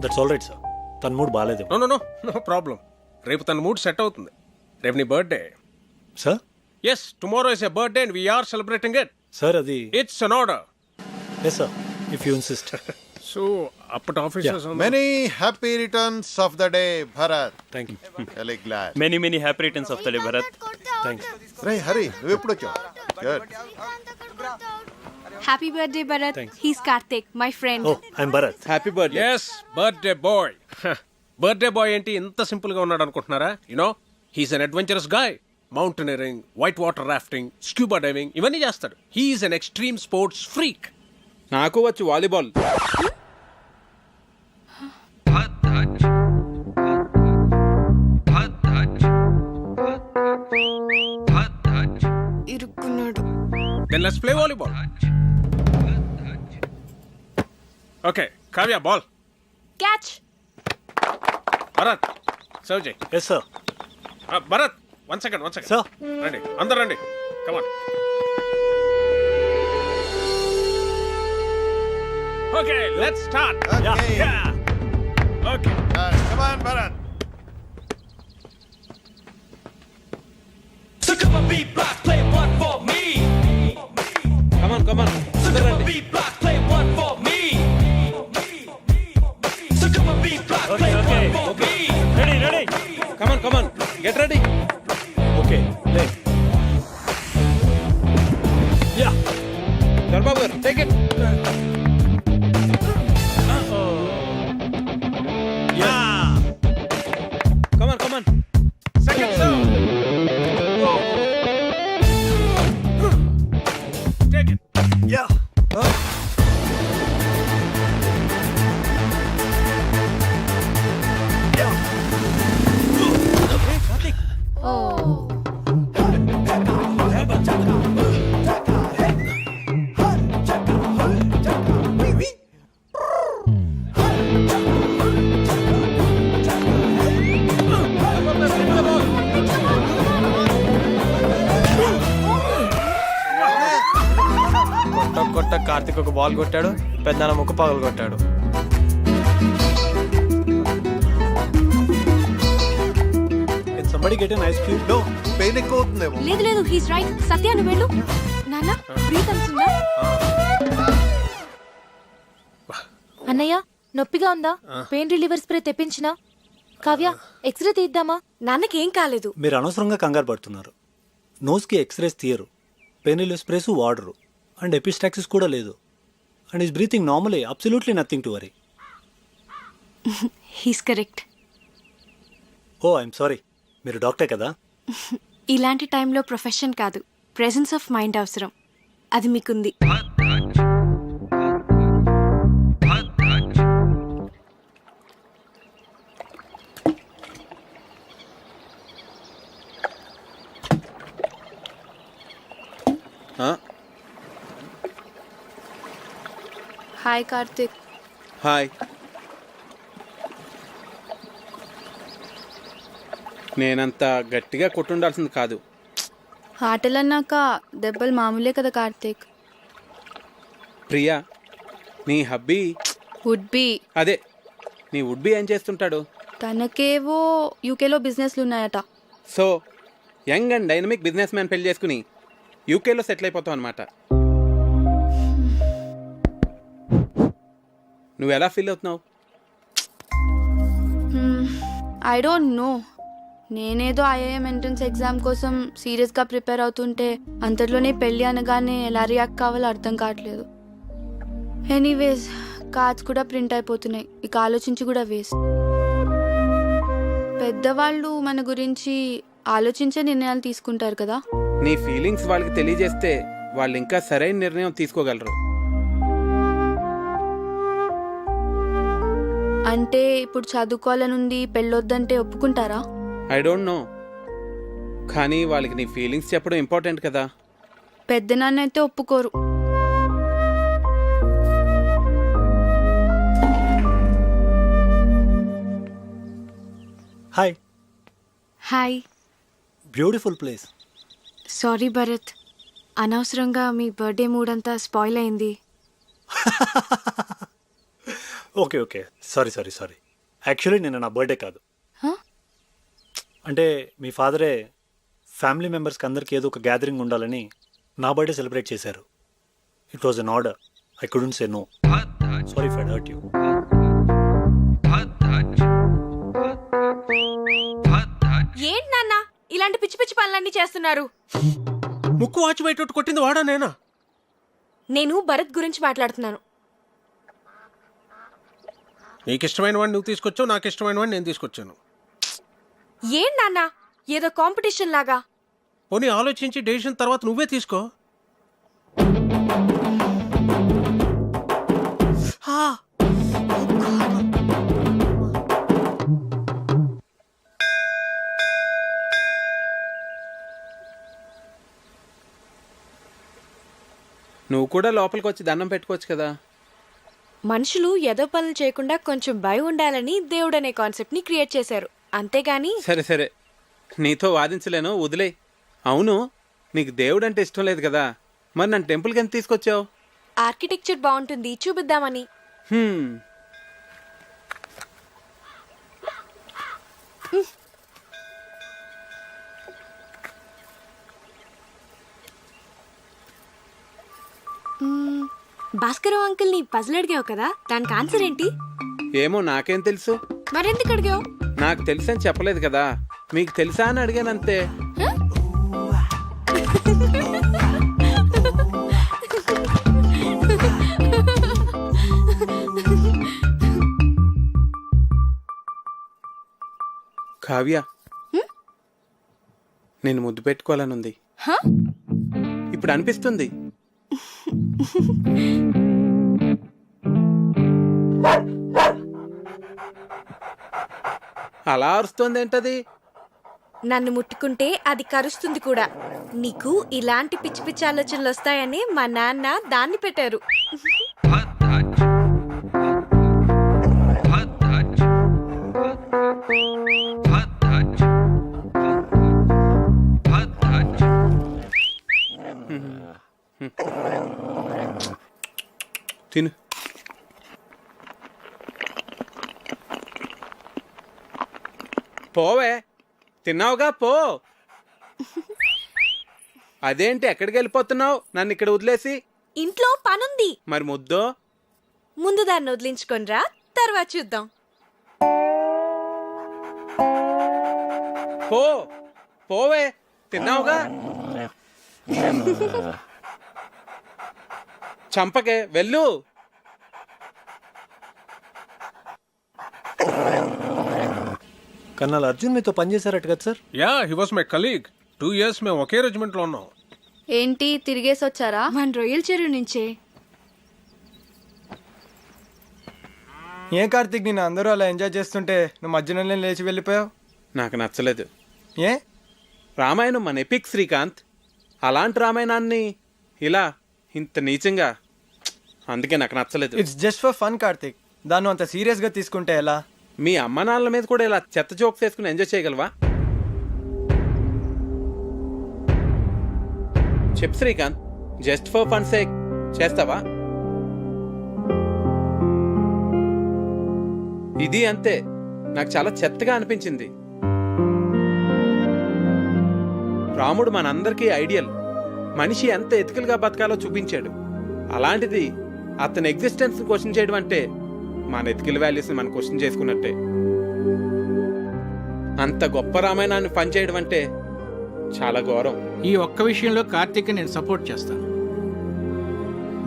S19: That's all right sir. తన మూడ్ బాగాలేదు.
S4: No problem. రేపు తన మూడ్ సెట్ అవుతుంది. రేపు నీ birthday
S19: sir.
S4: Yes, tomorrow is a birthday and we are celebrating it.
S19: Sir అది
S4: it's an order.
S19: Yes sir, if you insist.
S4: So అప్పటి officers
S10: many happy returns of the day Bharat.
S19: Thank you.
S10: Very glad.
S12: Many happy returns of the day Bharat.
S19: Thanks.
S10: రే హరి, నువ్వు ఎప్పుడు వచ్చావు? Good.
S6: Happy birthday Bharat. He's Karthik, my friend.
S19: Oh, I'm Bharat.
S7: Happy birthday.
S4: Yes, birthday boy. Birthday boy ఏంటి ఇంత సింపుల్ గా ఉన్నాడు అనుకుంటున్నారా? You know, he's an adventurous guy. Mountaineering, white water rafting, scuba diving ఇవన్నీ చేస్తాడు. He's an extreme sports freak.
S7: నాకు వచ్చు వాలీబాల్.
S6: ఇరుక్కున్నాడు.
S4: Then let's play volleyball. Okay, Kavya, ball.
S6: Catch.
S4: Bharat, serve Jay.
S19: Yes, sir.
S4: Bharat, one second.
S19: Sir.
S4: Ready. Andar ready. Come on. Okay, let's start.
S10: Okay.
S4: Yeah. Okay.
S10: Come on, Bharat.
S7: Come on.
S12: Okay. Ready.
S7: Come on. Get ready.
S19: Okay, play. Yeah.
S7: Dharbabu, take it.
S12: Yeah.
S7: Come on.
S4: Second serve. Take it.
S19: Yeah.
S14: కొట్ట కార్తిక్ ఒక బాల్ కొట్టాడు, పెద్దనాన్న ముక్కు పగలు కొట్టాడు.
S19: Can somebody get an ice cube?
S10: No, pain ఎక్కువ అవుతుందేమో.
S6: లేదు హీస్ రైట్. సత్య నువ్వు వెళ్ళు. నాన్న బ్రీత్ అంటుందా?
S9: అన్నయ్య నొప్పిగా ఉందా? పెయిన్ రిలీవర్ స్ప్రే తెప్పించినా? కావ్య ఎక్స్రే తీద్దామా?
S6: నాన్నకేం కాలేదు.
S19: మీరు అనవసరంగా కంగారు పడుతున్నారు. నోస్కి ఎక్స్రేస్ తీయరు, పెయిన్ రిలీఫ్ స్ప్రేస్ వాడరు, అండ్ ఎపిస్టాక్సిస్ కూడా లేదు. And is breathing normally, absolutely nothing to worry.
S6: He's correct.
S19: Oh, I'm sorry. మీరు డాక్టర్ కదా?
S6: ఇలాంటి టైంలో ప్రొఫెషన్ కాదు, ప్రెజెన్స్ ఆఫ్ మైండ్ అవసరం. అది మీకుంది. హాయ్ కార్తిక్.
S7: హాయ్. నేనంత గట్టిగా కొట్టుండాల్సింది కాదు.
S6: ఆటలన్నాక దెబ్బలు మామూలే కదా కార్తిక్.
S7: ప్రియా, నీ హబ్బీ
S6: వుడ్ బి.
S7: అదే, నీ వుడ్ బి ఏం చేస్తుంటాడు?
S6: తనకేవో యూకేలో బిజినెస్లు ఉన్నాయట.
S7: So young and dynamic business man పెళ్లి చేసుకుని యూకేలో సెటిల్ అయిపోతావు అనమాట. నువ్వు ఎలా ఫీల్ అవుతున్నావు?
S6: I don't know. నేనేదో ఐఐఎం ఎంట్రన్స్ ఎగ్జామ్ కోసం సీరియస్గా ప్రిపేర్ అవుతుంటే అంతలోనే పెళ్ళి అనగానే ఎలా రియాక్ట్ కావాలో అర్థం కావట్లేదు. ఎనీవేస్, కార్డ్స్ కూడా ప్రింట్ అయిపోతున్నాయి. ఇక ఆలోచించి కూడా వేస్ట్. పెద్దవాళ్ళు మన గురించి ఆలోచించే నిర్ణయాలు తీసుకుంటారు కదా.
S7: నీ ఫీలింగ్స్ వాళ్ళకి తెలియజేస్తే వాళ్ళు ఇంకా సరైన నిర్ణయం తీసుకోగలరు.
S6: అంటే ఇప్పుడు చదువుకోవాలనుంది, పెళ్ళొద్దంటే ఒప్పుకుంటారా?
S7: ఐ డోంట్ నో, కానీ వాళ్ళకి నీ ఫీలింగ్స్ చెప్పడం ఇంపార్టెంట్ కదా.
S6: పెద్దనాన్న అయితే ఒప్పుకోరు.
S19: Hi.
S6: Hi.
S19: Beautiful place.
S6: Sorry Bharat, అనవసరంగా మీ బర్త్డే మూడ్ అంతా స్పాయిల్ అయింది.
S19: Okay okay, sorry sorry sorry. Actually నిన్న నా బర్త్డే కాదు. అంటే మీ ఫాదరే ఫ్యామిలీ మెంబర్స్కి అందరికీ ఏదో ఒక గ్యాదరింగ్ ఉండాలని నా బర్త్డే సెలబ్రేట్ చేశారు. It was an order. I couldn't say no. Sorry if I hurt you.
S6: ఏంటి నాన్న ఇలాంటి పిచ్చి పిచ్చి పనులన్నీ చేస్తున్నారు?
S4: ముక్కు వాచి బయట కొట్టింది వాడా నేనా?
S6: నేను భరత్ గురించి మాట్లాడుతున్నాను.
S4: నీకు ఇష్టమైన వాడిని నువ్వు తీసుకొచ్చావు, నాకు ఇష్టమైన వాడిని నేను తీసుకొచ్చాను.
S6: ఏం నాన్న ఏదో కాంపిటీషన్ లాగా?
S4: పోనీ ఆలోచించి డెసిషన్ తర్వాత నువ్వే తీసుకో.
S7: నువ్వు కూడా లోపలికి వచ్చి దండం పెట్టుకోవచ్చు కదా.
S6: మనుషులు ఏదో పనులు చేయకుండా కొంచెం భయం ఉండాలని దేవుడు అనే కాన్సెప్ట్ ని క్రియేట్ చేశారు, అంతేగాని.
S7: సరే సరే, నీతో వాదించలేను, వదిలే. అవును, నీకు దేవుడు అంటే ఇష్టం లేదు కదా, మరి నన్ను టెంపుల్కి ఎంత తీసుకొచ్చావు?
S6: ఆర్కిటెక్చర్ బాగుంటుంది చూపిద్దామని. భాస్కర్ అంకుల్ ని పజిల్ అడిగావు కదా, దానికి ఆన్సర్ ఏంటి?
S7: ఏమో నాకేం తెలుసు.
S6: మరెందుకు అడిగావు?
S7: నాకు తెలుసని చెప్పలేదు కదా, మీకు తెలుసా అని అడిగానంతే. కావ్య, నేను ముద్దు పెట్టుకోవాలనుంది. ఇప్పుడు అనిపిస్తుంది. అలా అరుస్తుంది ఏంటది?
S6: నన్ను ముట్టుకుంటే అది కరుస్తుంది కూడా. నీకు ఇలాంటి పిచ్చి పిచ్చి ఆలోచనలు వస్తాయని మా నాన్న దాన్ని పెట్టారు.
S7: తిను. పోవే, తిన్నావుగా పో. అదేంటి ఎక్కడికి వెళ్ళిపోతున్నావు నన్ను ఇక్కడ వదిలేసి?
S6: ఇంట్లో పనుంది.
S7: మరి ముద్దో?
S6: ముందు దాన్ని వదిలించుకొనిరా, తర్వాత చూద్దాం.
S7: పో పోవే, తిన్నావుగా. చంపకే, వెళ్ళు.
S19: కర్నల్ అర్జున్ మీతో పనిచేశారట కదా sir?
S4: Yeah, he was my colleague. 2 years మేము ఒకే రెజిమెంట్లో ఉన్నాం.
S6: ఏంటి తిరిగేసి వచ్చారా? మన రొయ్యల చెరువు నుంచే.
S14: ఏ కార్తీక్, నేను అందరూ అలా ఎంజాయ్ చేస్తుంటే నువ్వు మధ్యలో లేచి వెళ్ళిపోయావు.
S7: నాకు నచ్చలేదు.
S14: ఏ?
S7: రామాయణం మన ఎపిక్ శ్రీకాంత్. అలాంటి రామాయణాన్ని ఇలా ఇంత నీచంగా, అందుకే నాకు నచ్చలేదు.
S14: It's just for fun Karthik, దాన్ని అంత సీరియస్గా తీసుకుంటే ఎలా?
S7: మీ అమ్మ నాన్నల మీద కూడా ఇలా చెత్త జోక్స్ వేసుకుని ఎంజాయ్ చేయగలవా? చెప్పు Srikanth, just for fun sake చేస్తావా? ఇది అంతే, నాకు చాలా చెత్తగా అనిపించింది. రాముడు మనందరికీ ఐడియల్. మనిషి ఎంత ఎథికల్గా బతకాలో చూపించాడు. అలాంటిది అతని ఎగ్జిస్టెన్స్ క్వశ్చన్ చేయడం అంటే మన ఎథికల్ వాల్యూస్ని మనం క్వశ్చన్ చేసుకున్నట్టే. అంత గొప్ప రామాయణాన్ని పనిచేయడం అంటే చాలా ఘోరం.
S2: ఈ ఒక్క విషయంలో కార్తీక్ నేను సపోర్ట్ చేస్తాను.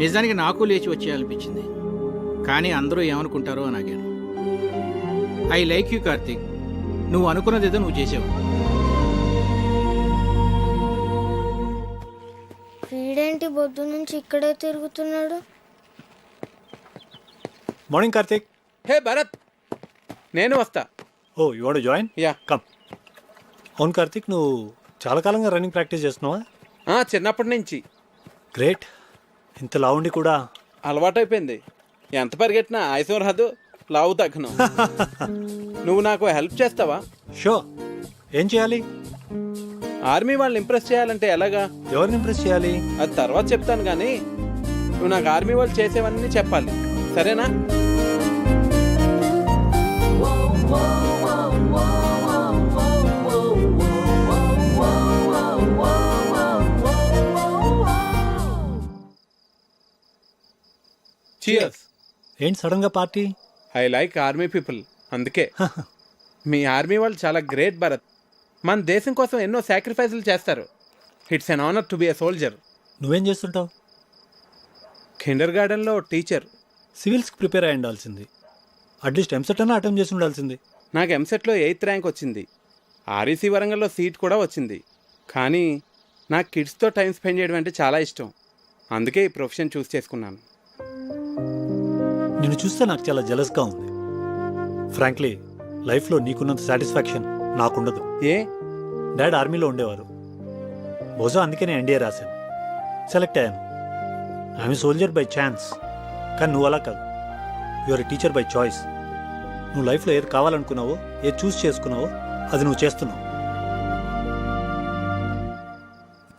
S2: నిజానికి నాకు లేచి వచ్చేయాలనిపించింది, కానీ అందరూ ఏమనుకుంటారో అని ఆగాను. ఐ లైక్ యూ కార్తీక్, నువ్వు అనుకున్నది ఏదో నువ్వు చేసావు.
S5: వీడేంటి బొద్దు నుంచి ఇక్కడే తిరుగుతున్నాడు?
S19: మార్నింగ్ కార్తీక్.
S7: హే భరత్, నేను వస్తా.
S19: Oh, you want to join?
S7: Yeah,
S19: come. అవును కార్తీక్, నువ్వు చాలా కాలంగా రన్నింగ్ ప్రాక్టీస్ చేస్తున్నావా?
S7: చిన్నప్పటి నుంచి.
S19: గ్రేట్. ఇంత లావుండి కూడా
S7: అలవాటైపోయింది. ఎంత పరిగెట్టినా ఆయుసం రాదు, లావు తగ్గను. నువ్వు నాకు హెల్ప్ చేస్తావా?
S19: షో ఏం చేయాలి?
S7: ఆర్మీ వాళ్ళని ఇంప్రెస్ చేయాలంటే ఎలాగా?
S19: ఎవరిని ఇంప్రెస్ చేయాలి?
S7: అది తర్వాత చెప్తాను కానీ నువ్వు నాకు ఆర్మీ వాళ్ళు చేసేవన్నీ చెప్పాలి, సరేనా? Cheers.
S19: ఏంటి సడన్ గా party?
S7: I like army people, అందుకే. మీ ఆర్మీ వాళ్ళు చాలా గ్రేట్ భరత్. మన దేశం కోసం ఎన్నో సాక్రిఫైసులు చేస్తారు. It's an honour to be a soldier.
S19: నువ్వేం చేస్తుంటావు?
S7: కిండర్ గార్డెన్లో టీచర్.
S19: సివిల్స్కి ప్రిపేర్ అయి ఉండాల్సింది. అట్లీస్ట్ ఎంసెట్ అన్నా అటెంప్ట్ చేసి ఉండాల్సింది.
S7: నాకు ఎంసెట్లో 8th ర్యాంక్ వచ్చింది. ఆర్ఈసీ వరంగల్లో సీట్ కూడా వచ్చింది. కానీ నాకు కిడ్స్తో టైం స్పెండ్ చేయడం అంటే చాలా ఇష్టం. అందుకే ఈ ప్రొఫెషన్ చూస్ చేసుకున్నాను.
S19: నిన్ను చూస్తే నాకు చాలా జెలస్గా ఉంది. ఫ్రాంక్లీ లైఫ్లో నీకున్నంత సాటిస్ఫాక్షన్ నాకుండదు.
S7: ఏ?
S19: డాడ్ ఆర్మీలో ఉండేవారు. బహుశా అందుకే నేను ఎన్డీఏ రాశాను, సెలెక్ట్ అయ్యాను. I'm soldier by chance. కానీ నువ్వు అలా కాదు, యువర్ టీచర్ బై చాయిస్. నువ్వు లైఫ్లో ఏది కావాలనుకున్నావో, ఏది చూస్ చేసుకున్నావో అది నువ్వు చేస్తున్నావు.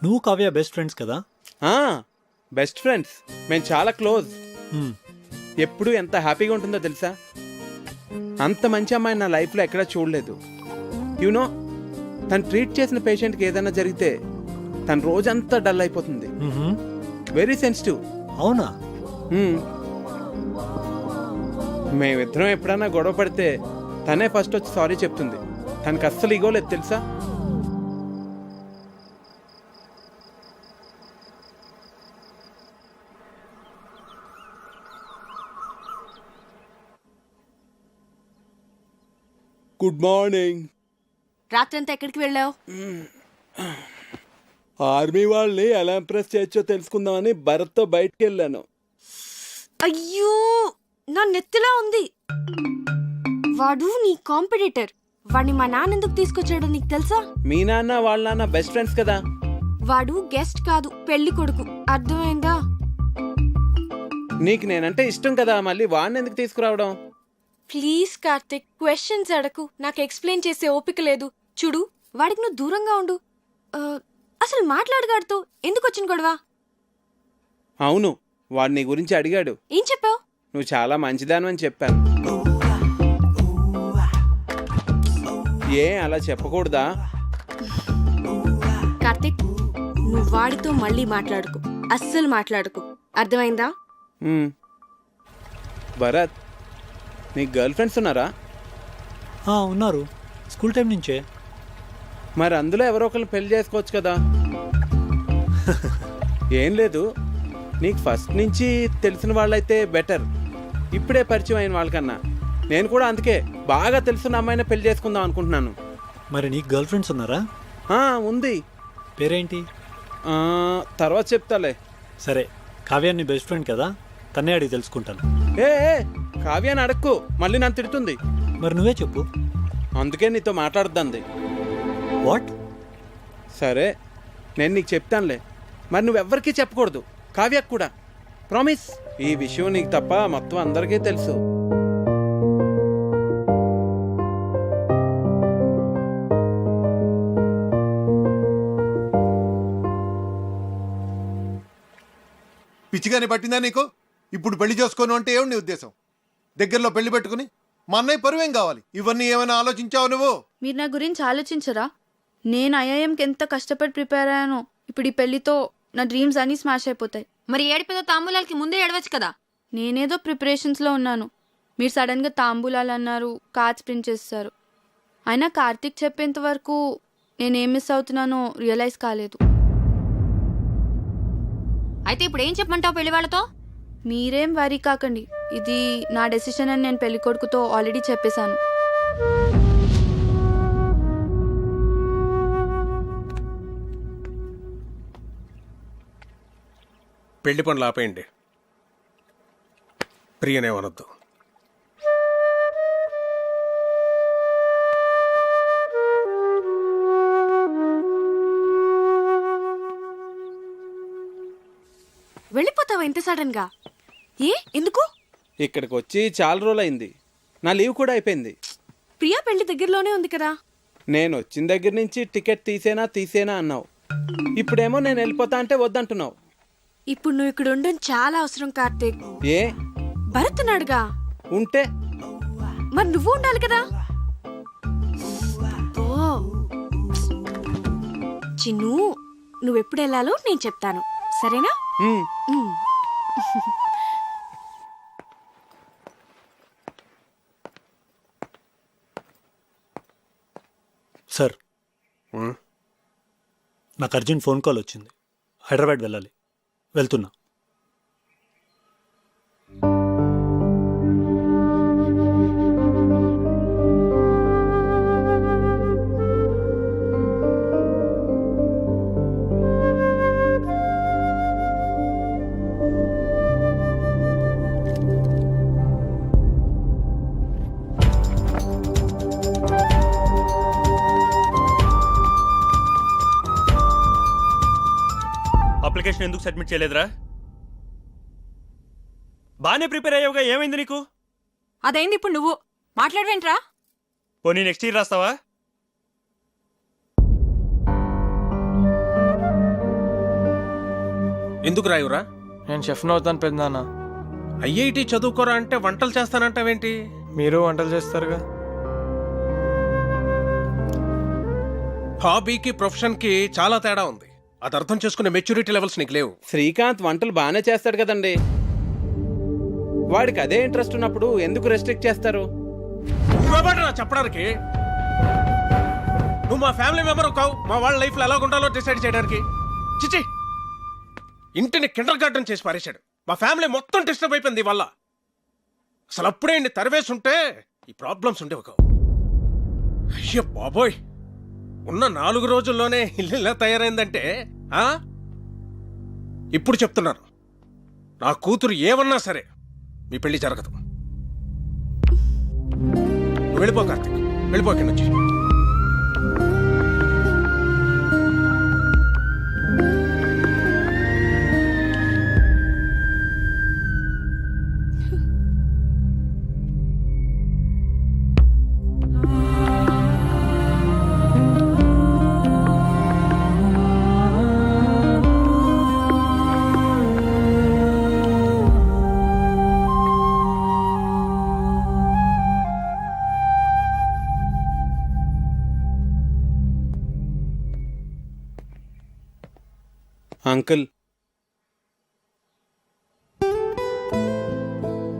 S19: నువ్వు కావ్య బెస్ట్ ఫ్రెండ్స్ కదా?
S7: బెస్ట్ ఫ్రెండ్స్, మేము చాలా క్లోజ్. ఎప్పుడు ఎంత హ్యాపీగా ఉంటుందో తెలుసా? అంత మంచి అమ్మాయి నా లైఫ్లో ఎక్కడా చూడలేదు. యూనో, తను ట్రీట్ చేసిన పేషెంట్కి ఏదైనా జరిగితే తన రోజంతా డల్ అయిపోతుంది. Very sensitive.
S19: అవునా?
S7: మేమిద్దరం ఎప్పుడైనా గొడవ పడితే తనే ఫస్ట్ వచ్చి సారీ చెప్తుంది. తనకు అస్సలు ఈగో లేదు తెలుసా? Good morning.
S6: రాత్రంతా ఎక్కడికి వెళ్ళావు?
S7: ఆర్మీ వాళ్ళని ఎలా ఇంప్రెస్ చేయొచ్చో తెలుసుకుందామని భరత్తో బయటికి వెళ్ళాను.
S6: అయ్యో, నా నెత్తిలా ఉంది. వాడు నీ కాంపిటీటర్. వాడిని మా నాన్న ఎందుకు తీసుకొచ్చాడో నీకు తెలుసా?
S7: మీ నాన్న వాళ్ళ నాన్న బెస్ట్ ఫ్రెండ్స్ కదా.
S6: వాడు గెస్ట్ కాదు, పెళ్లి కొడుకు. అర్థమైందా?
S7: నీకు నేనంటే ఇష్టం కదా, మళ్ళీ వాడిని ఎందుకు తీసుకురావడం?
S6: ప్లీజ్ కార్తిక్, క్వశ్చన్స్ అడకు. నాకు ఎక్స్ప్లెయిన్ చేసే ఓపిక లేదు. చూడు, వాడికి నువ్వు దూరంగా ఉండు. అసలు మాట్లాడగాడుతో ఎందుకు వచ్చిన గొడవ?
S7: అవును, వాడు నీ గురించి అడిగాడు.
S6: ఏం చెప్పావు?
S7: నువ్వు చాలా మంచిదానని చెప్పాను. ఏ అలా చెప్పకూడదా?
S6: కార్తిక్, నువ్వు వాడితో మళ్ళీ మాట్లాడుకు, అస్సలు మాట్లాడుకు. అర్థమైందా?
S7: భరత్, నీకు గర్ల్ ఫ్రెండ్స్ ఉన్నారా?
S19: ఉన్నారు, స్కూల్ టైం నుంచే.
S7: మరి అందులో ఎవరో ఒకరిని పెళ్లి చేసుకోవచ్చు కదా. ఏం లేదు, నీకు ఫస్ట్ నుంచి తెలిసిన వాళ్ళైతే బెటర్. ఇప్పుడే పరిచయం అయిన వాళ్ళకన్నా. నేను కూడా అందుకే బాగా తెలిసిన అమ్మాయిని పెళ్లి చేసుకుందాం అనుకుంటున్నాను.
S19: మరి నీకు గర్ల్ ఫ్రెండ్స్ ఉన్నారా?
S7: ఉంది.
S19: పేరేంటి?
S7: తర్వాత చెప్తాలే.
S19: సరే, కావ్య నీ బెస్ట్ ఫ్రెండ్ కదా, తన్నే అడిగి తెలుసుకుంటాను.
S7: కావ్యాన్ని అడక్కు, మళ్ళీ నన్ను తిడుతుంది.
S19: మరి నువ్వే చెప్పు.
S7: అందుకే నీతో మాట్లాడుద్దంది.
S19: వాట్?
S7: సరే, నేను నీకు చెప్తానులే. మరి నువ్వెవ్వరికీ చెప్పకూడదు, కావ్యకు కూడా. ప్రామిస్. ఈ విషయం నీకు తప్ప మొత్తం అందరికీ తెలుసు.
S10: పిచ్చిగానే పట్టిందా నీకు? ఇప్పుడు పెళ్లి చేసుకోను అంటే ఏమి నీ ఉద్దేశం? దగ్గరలో పెళ్లి పెట్టుకుని మా అన్నయ్య పరువేం కావాలి? ఇవన్నీ ఏమైనా ఆలోచించావు నువ్వు?
S20: మీరు నా గురించి ఆలోచించరా? నేను ఐఐఎంకి ఎంత కష్టపడి ప్రిపేర్ అయ్యానో. ఇప్పుడు ఈ పెళ్లితో నా డ్రీమ్స్ అన్నీ స్మాష్ అయిపోతాయి.
S9: మరి ఏడిపోతే తాంబూలాలకి ముందే ఏడవచ్చు కదా.
S20: నేనేదో ప్రిపరేషన్స్లో ఉన్నాను. మీరు సడన్గా తాంబూలాలు అన్నారు, కార్డ్స్ ప్రింట్ చేస్తారు. అయినా కార్తీక్ చెప్పేంత వరకు నేనేం మిస్ అవుతున్నానో రియలైజ్ కాలేదు.
S9: అయితే ఇప్పుడు ఏం చెప్పమంటావు పెళ్లి వాళ్ళతో?
S20: మీరేం వరీ కాకండి, ఇది నా డెసిషన్ అని నేను పెళ్లి కొడుకుతో ఆల్రెడీ చెప్పేశాను.
S4: పెళ్లి పనులు ఆపేయండి. ప్రియనేమనొద్దు.
S6: వెళ్ళిపోతావా ఇంత సడన్ గా? ఎందుకు?
S7: ఇక్కడికి వచ్చి చాలా రోజులైంది. నా లీవ్ కూడా అయిపోయింది.
S6: ప్రియా పెళ్లి దగ్గరలోనే ఉంది కదా.
S7: నేను వచ్చిన దగ్గర నుంచి టికెట్ తీసేనా అన్నావు. ఇప్పుడేమో నేను వెళ్ళిపోతా అంటే వద్దంటున్నావు.
S6: ఇప్పుడు నువ్వు ఇక్కడ ఉండడం చాలా అవసరం కార్తీక్.
S7: ఏ
S6: భరత్ ఉన్నాడుగా.
S7: ఉంటే
S6: మరి నువ్వు ఉండాలి కదా. ఓ చిన్ను, నువ్వెప్పుడు వెళ్ళాలో నేను చెప్తాను, సరేనా?
S19: సార్, నాకు అర్జెంట్ ఫోన్ కాల్ వచ్చింది. హైదరాబాద్ వెళ్ళాలి, వెళ్తున్నా.
S12: అప్లికేషన్ ఎందుకు సబ్మిట్ చేయలేదురా? బాగానే ప్రిపేర్ అయ్యావుగా, ఏమైంది నీకు?
S11: అదైంది, ఇప్పుడు నువ్వు మాట్లాడవేంట్రా?
S12: పోనీ నెక్స్ట్ ఇయర్ రాస్తావా?
S4: ఎందుకు రాయురా?
S14: నేను షెఫ్ను అవుతాను పెద్దనాన్న.
S4: ఐఐటి చదువుకోరా అంటే వంటలు చేస్తానంటావేంటి?
S14: మీరు వంటలు చేస్తారుగా.
S4: హాబీకి ప్రొఫెషన్కి చాలా తేడా ఉంది. అది అర్థం చేసుకునే మెచ్యూరిటీ లెవెల్స్ నీకు లేవు.
S7: శ్రీకాంత్ వంటలు బాగానే చేస్తాడు కదండి. వాడికి అదే ఇంట్రెస్ట్ ఉన్నప్పుడు ఎందుకు రెస్ట్రిక్ట్ చేస్తారు?
S4: నువ్వెవడ్రా చెప్పడానికి? నువ్వు మా ఫ్యామిలీ మెంబర్ కావు, మా వాళ్ళ లైఫ్లో ఎలా ఉండాలో డిసైడ్ చేయడానికి. చిచి, ఇంటిని కిండర్ గార్డెన్ చేసి పారేశాడు. మా ఫ్యామిలీ మొత్తం డిస్టర్బ్ అయిపోయింది వల్ల. అసలు అప్పుడే ఇన్ని తరివేసి ఉంటే ఈ ప్రాబ్లమ్స్ ఉండేవి కావు. అయ్యో బాబోయ్, ఉన్న 4 రోజుల్లోనే ఇల్లు ఇలా తయారైందంటే ఇప్పుడు చెప్తున్నాను, నా కూతురు ఏమన్నా సరే మీ పెళ్లి జరగదు. వెళ్ళిపో కార్తీక్, వెళ్ళిపో ఇక్కడి నుంచి.
S7: అంకుల్,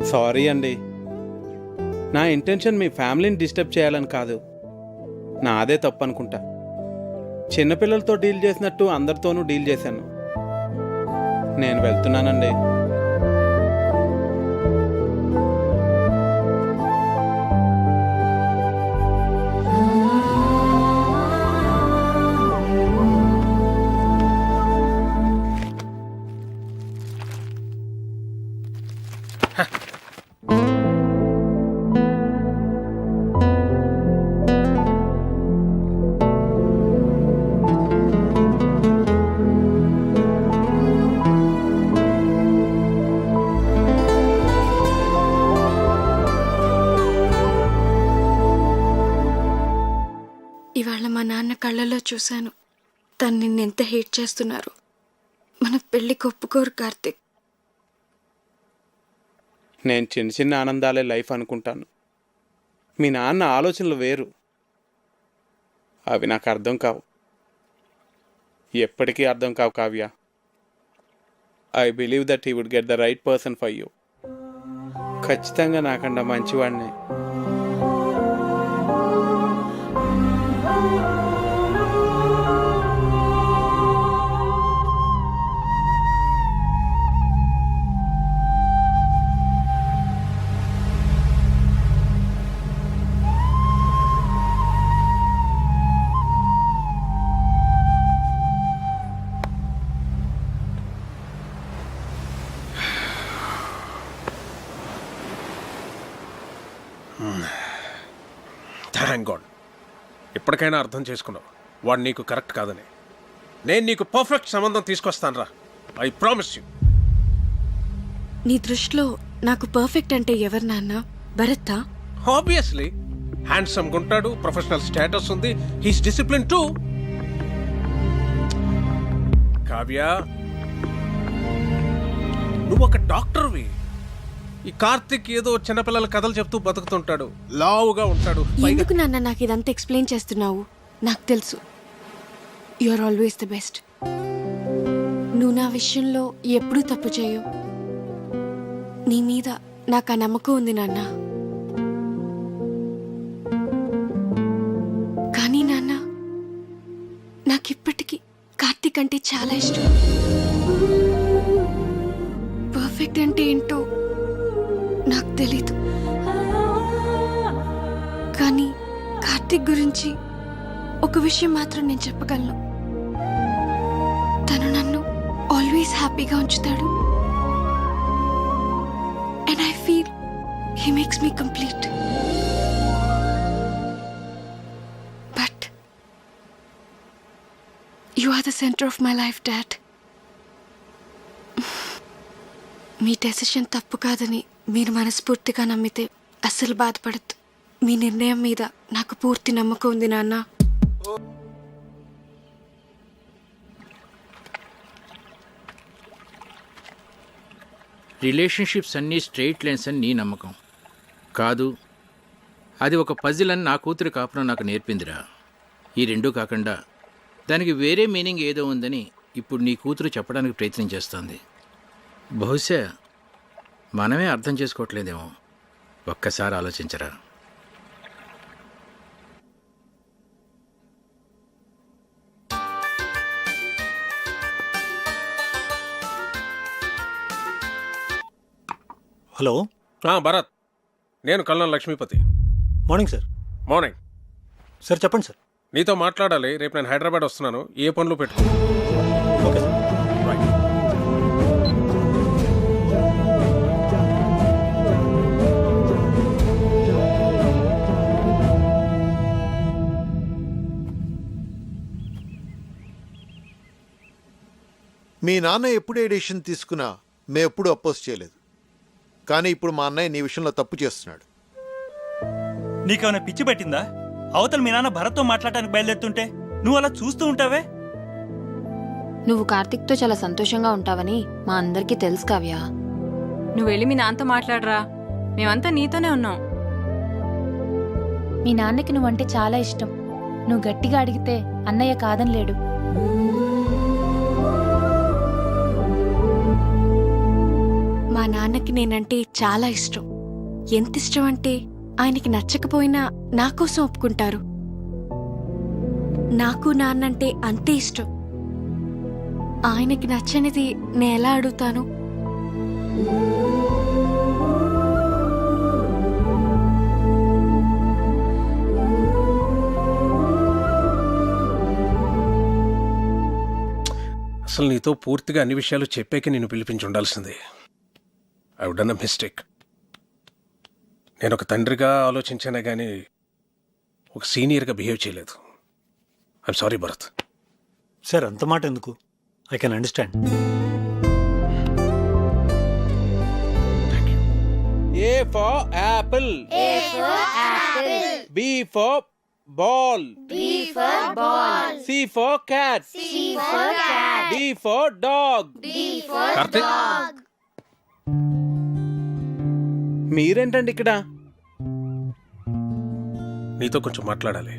S7: సారీ అండి. నా ఇంటెన్షన్ మీ ఫ్యామిలీని డిస్టర్బ్ చేయాలని కాదు. నాదే తప్పు అనుకుంటా. చిన్నపిల్లలతో డీల్ చేసినట్టు అందరితోనూ డీల్ చేశాను. నేను వెళ్తున్నానండి.
S6: ఇవాళ మా నాన్న కళ్ళలో చూశాను, తను నిన్నెంత హేట్ చేస్తున్నారు. మన పెళ్లికి ఒప్పుకోరు కార్తీక్.
S7: నేను చిన్న చిన్న ఆనందాలే లైఫ్ అనుకుంటాను. మీ నాన్న ఆలోచనలు వేరు. అవి నాకు అర్థం కావు, ఎప్పటికీ అర్థం కావు Kavya. I believe that he would get the right person for you. ఖచ్చితంగా నాకన్నా మంచివాడిని.
S4: థ్యాంక్ గాడ్, ఇప్పటికైనా అర్థం చేసుకున్నావు వాడు నీకు కరెక్ట్ కాదని. నేను నీకు పర్ఫెక్ట్ సంబంధం తీసుకొస్తాను రా, ఐ ప్రామిస్ యూ.
S6: నీ దృష్టిలో నాకు పర్ఫెక్ట్ అంటే ఎవరు నాన్న? భరతా?
S4: ఆబ్వియస్లీ హ్యాండ్సమ్గా ఉంటాడు, ప్రొఫెషనల్ స్టేటస్ ఉంది, హీస్ డిసిప్లిన్ టూ. కావ్య, నువ్వు ఒక డాక్టర్వి. ఈ కార్తిక్ ఏదో చిన్నపిల్లల కథలు చెప్తూ బతుకుతుంటాడు, లావుగా ఉంటాడు.
S6: ఎందుకు నాన్న నాకు ఇదంతా ఎక్స్ప్లెయిన్ చేస్తున్నావు? నాకు తెలుసు you are always the best. నువ్వు నా విషయంలో ఎప్పుడూ తప్పు చేయవు. నీ మీద నాకు ఆ నమ్మకం ఉంది నాన్న. కానీ నాన్న, నాకిప్పటికీ కార్తీక్ అంటే చాలా ఇష్టం. పర్ఫెక్ట్ అంటే ఏంటో నాకు తెలీదు, కానీ కార్తీక్ గురించి ఒక విషయం మాత్రం నేను చెప్పగలను. తను నన్ను ఆల్వేస్ హ్యాపీగా ఉంచుతాడు. And I feel he makes me complete. But you are the centre of my life, dad. మీ డెసిషన్ తప్పు కాదని మీరు మనస్ఫూర్తిగా నమ్మితే అస్సలు బాధపడద్దు. మీ నిర్ణయం మీద నాకు పూర్తి నమ్మకం ఉంది నాన్న.
S2: రిలేషన్షిప్స్ అన్నీ స్ట్రెయిట్ లైన్స్ అని నీ నమ్మకం కాదు. అది ఒక పజిల్ అని నా కూతురి కాపురం నాకు నేర్పిందిరా. ఈ రెండూ కాకుండా దానికి వేరే మీనింగ్ ఏదో ఉందని ఇప్పుడు నీ కూతురు చెప్పడానికి ప్రయత్నం చేస్తోంది. బహుశా మనమే అర్థం చేసుకోవట్లేదేమో. ఒక్కసారి ఆలోచించరా.
S19: హలో.
S4: భరత్, నేను colonel Lakshmipathi.
S19: Morning sir.
S4: Morning
S19: sir. చెప్పండి సార్.
S4: నీతో మాట్లాడాలి. రేపు నేను హైదరాబాద్ వస్తున్నాను. ఏ పనులు పెట్టుకో.
S19: Okay sir. రైట్.
S10: మీ నాన్న ఎప్పుడు ఏ డెసిషన్ తీసుకున్నా మేము ఎప్పుడు అపోజ్ చేయలేదు. కానీ ఇప్పుడు మా అన్నయ్య నీ విషయంలో తప్పు చేస్తున్నాడు.
S12: నీకేమైనా పిచ్చి పెట్టిందా? అవతల మీ నాన్న భరత్తో మాట్లాడటానికి బయలుదేరుతుంటే నువ్వు అలా చూస్తూ ఉంటావే?
S9: నువ్వు కార్తిక్తో చాలా సంతోషంగా ఉంటావని మా అందరికీ తెలుసు కావ్య.
S11: నువ్వు వెళ్ళి మీ నాన్నతో మాట్లాడరా, మేమంతా నీతోనే ఉన్నాం.
S9: మీ నాన్నకి నువ్వంటే చాలా ఇష్టం. నువ్వు గట్టిగా అడిగితే అన్నయ్య కాదని లేడు.
S6: మా నాన్నకి నేనంటే చాలా ఇష్టం. ఎంత ఇష్టం అంటే ఆయనకి నచ్చకపోయినా నా కోసం ఒప్పుకుంటారు. నాకు నాన్నంటే అంతే ఇష్టం. ఆయనకి నచ్చనిది నేను ఎలా అడుగుతాను?
S4: అసలు నీతో పూర్తిగా అన్ని విషయాలు చెప్పాక నేను పిలిపించి ఉండాల్సింది. I would done a mistake. నేను ఒక తండ్రిగా ఆలోచించానే కానీ ఒక సీనియర్గా బిహేవ్ చేయలేదు. I'm sorry Bharat.
S19: సార్, అంత మాట ఎందుకు? I can understand.
S7: A for apple.
S5: A for apple.
S7: B for ball.
S5: B for ball.
S7: C for cat.
S5: C for cat.
S7: D for dog.
S5: D for
S4: Karthik.
S5: dog.
S7: మీరేంటండి ఇక్కడ?
S4: నీతో కొంచెం మాట్లాడాలి.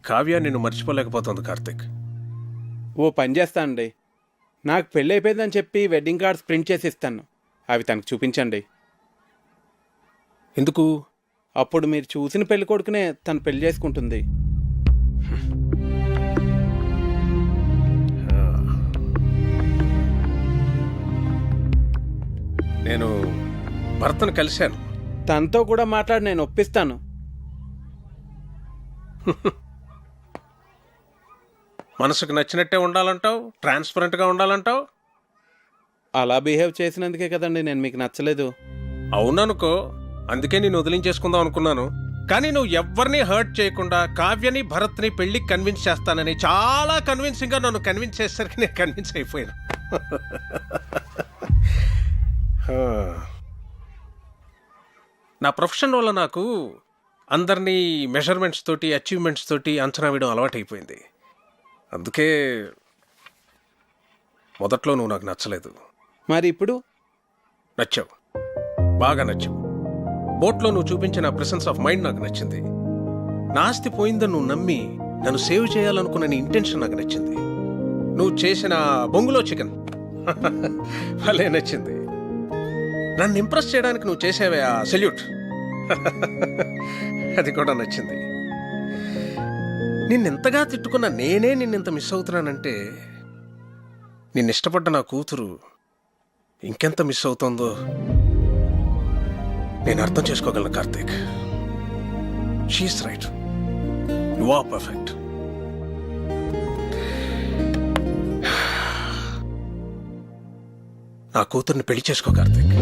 S4: కావ్య నిన్ను మర్చిపోలేకపోతుంది కార్తిక్.
S7: ఓ పని చేస్తానండి, నాకు పెళ్ళి అయిపోయిందని చెప్పి వెడ్డింగ్ కార్డ్స్ ప్రింట్ చేసి ఇస్తాను. అవి తనకు చూపించండి.
S4: ఎందుకు?
S7: అప్పుడు మీరు చూసిన పెళ్లి కొడుకునే తను పెళ్లి చేసుకుంటుంది.
S4: నేను భర్తను కలిశాను.
S7: తనతో కూడా మాట్లాడి నేను ఒప్పిస్తాను.
S4: మనసుకు నచ్చినట్టే ఉండాలంటావు, ట్రాన్స్పరెంట్గా ఉండాలంటావు.
S7: అలా బిహేవ్ చేసినందుకే కదండి నేను మీకు నచ్చలేదు.
S4: అవుననుకో, అందుకే నేను వదిలించేసుకుందాం అనుకున్నాను. కానీ నువ్వు ఎవరిని హర్ట్ చేయకుండా కావ్యని భరత్ని పెళ్లికి కన్విన్స్ చేస్తానని చాలా కన్విన్సింగ్గా నన్ను కన్విన్స్ చేసేసరికి నేను కన్విన్స్ అయిపోయాను. నా ప్రొఫెషన్ వల్ల నాకు అందరినీ మెజర్మెంట్స్ తోటి అచీవ్మెంట్స్ తోటి అంచనా వేయడం అలవాటైపోయింది. అందుకే మొదట్లో నువ్వు నాకు నచ్చలేదు.
S7: మరి ఇప్పుడు
S4: నచ్చావు, బాగా నచ్చావు. బోట్లో నువ్వు చూపించిన ప్రెసెన్స్ ఆఫ్ మైండ్ నాకు నచ్చింది. నా ఆస్తి పోయిందని నువ్వు నమ్మి నన్ను సేవ్ చేయాలనుకున్న నీ ఇంటెన్షన్ నాకు నచ్చింది. నువ్వు చేసిన బొంగులో చికెన్ భలే నచ్చింది. నన్ను ఇంప్రెస్ చేయడానికి నువ్వు చేసేవే ఆ సెల్యూట్ అది కూడా నచ్చింది. నిన్నెంతగా తిట్టుకున్నా నేనే నిన్నెంత మిస్ అవుతున్నానంటే నిన్ను ఇష్టపడ్డ నా కూతురు ఇంకెంత మిస్ అవుతుందో నేను అర్థం చేసుకోగలను Karthik. She's right, you are perfect. నా కూతుర్ని పెళ్లి చేసుకో కార్తీక్.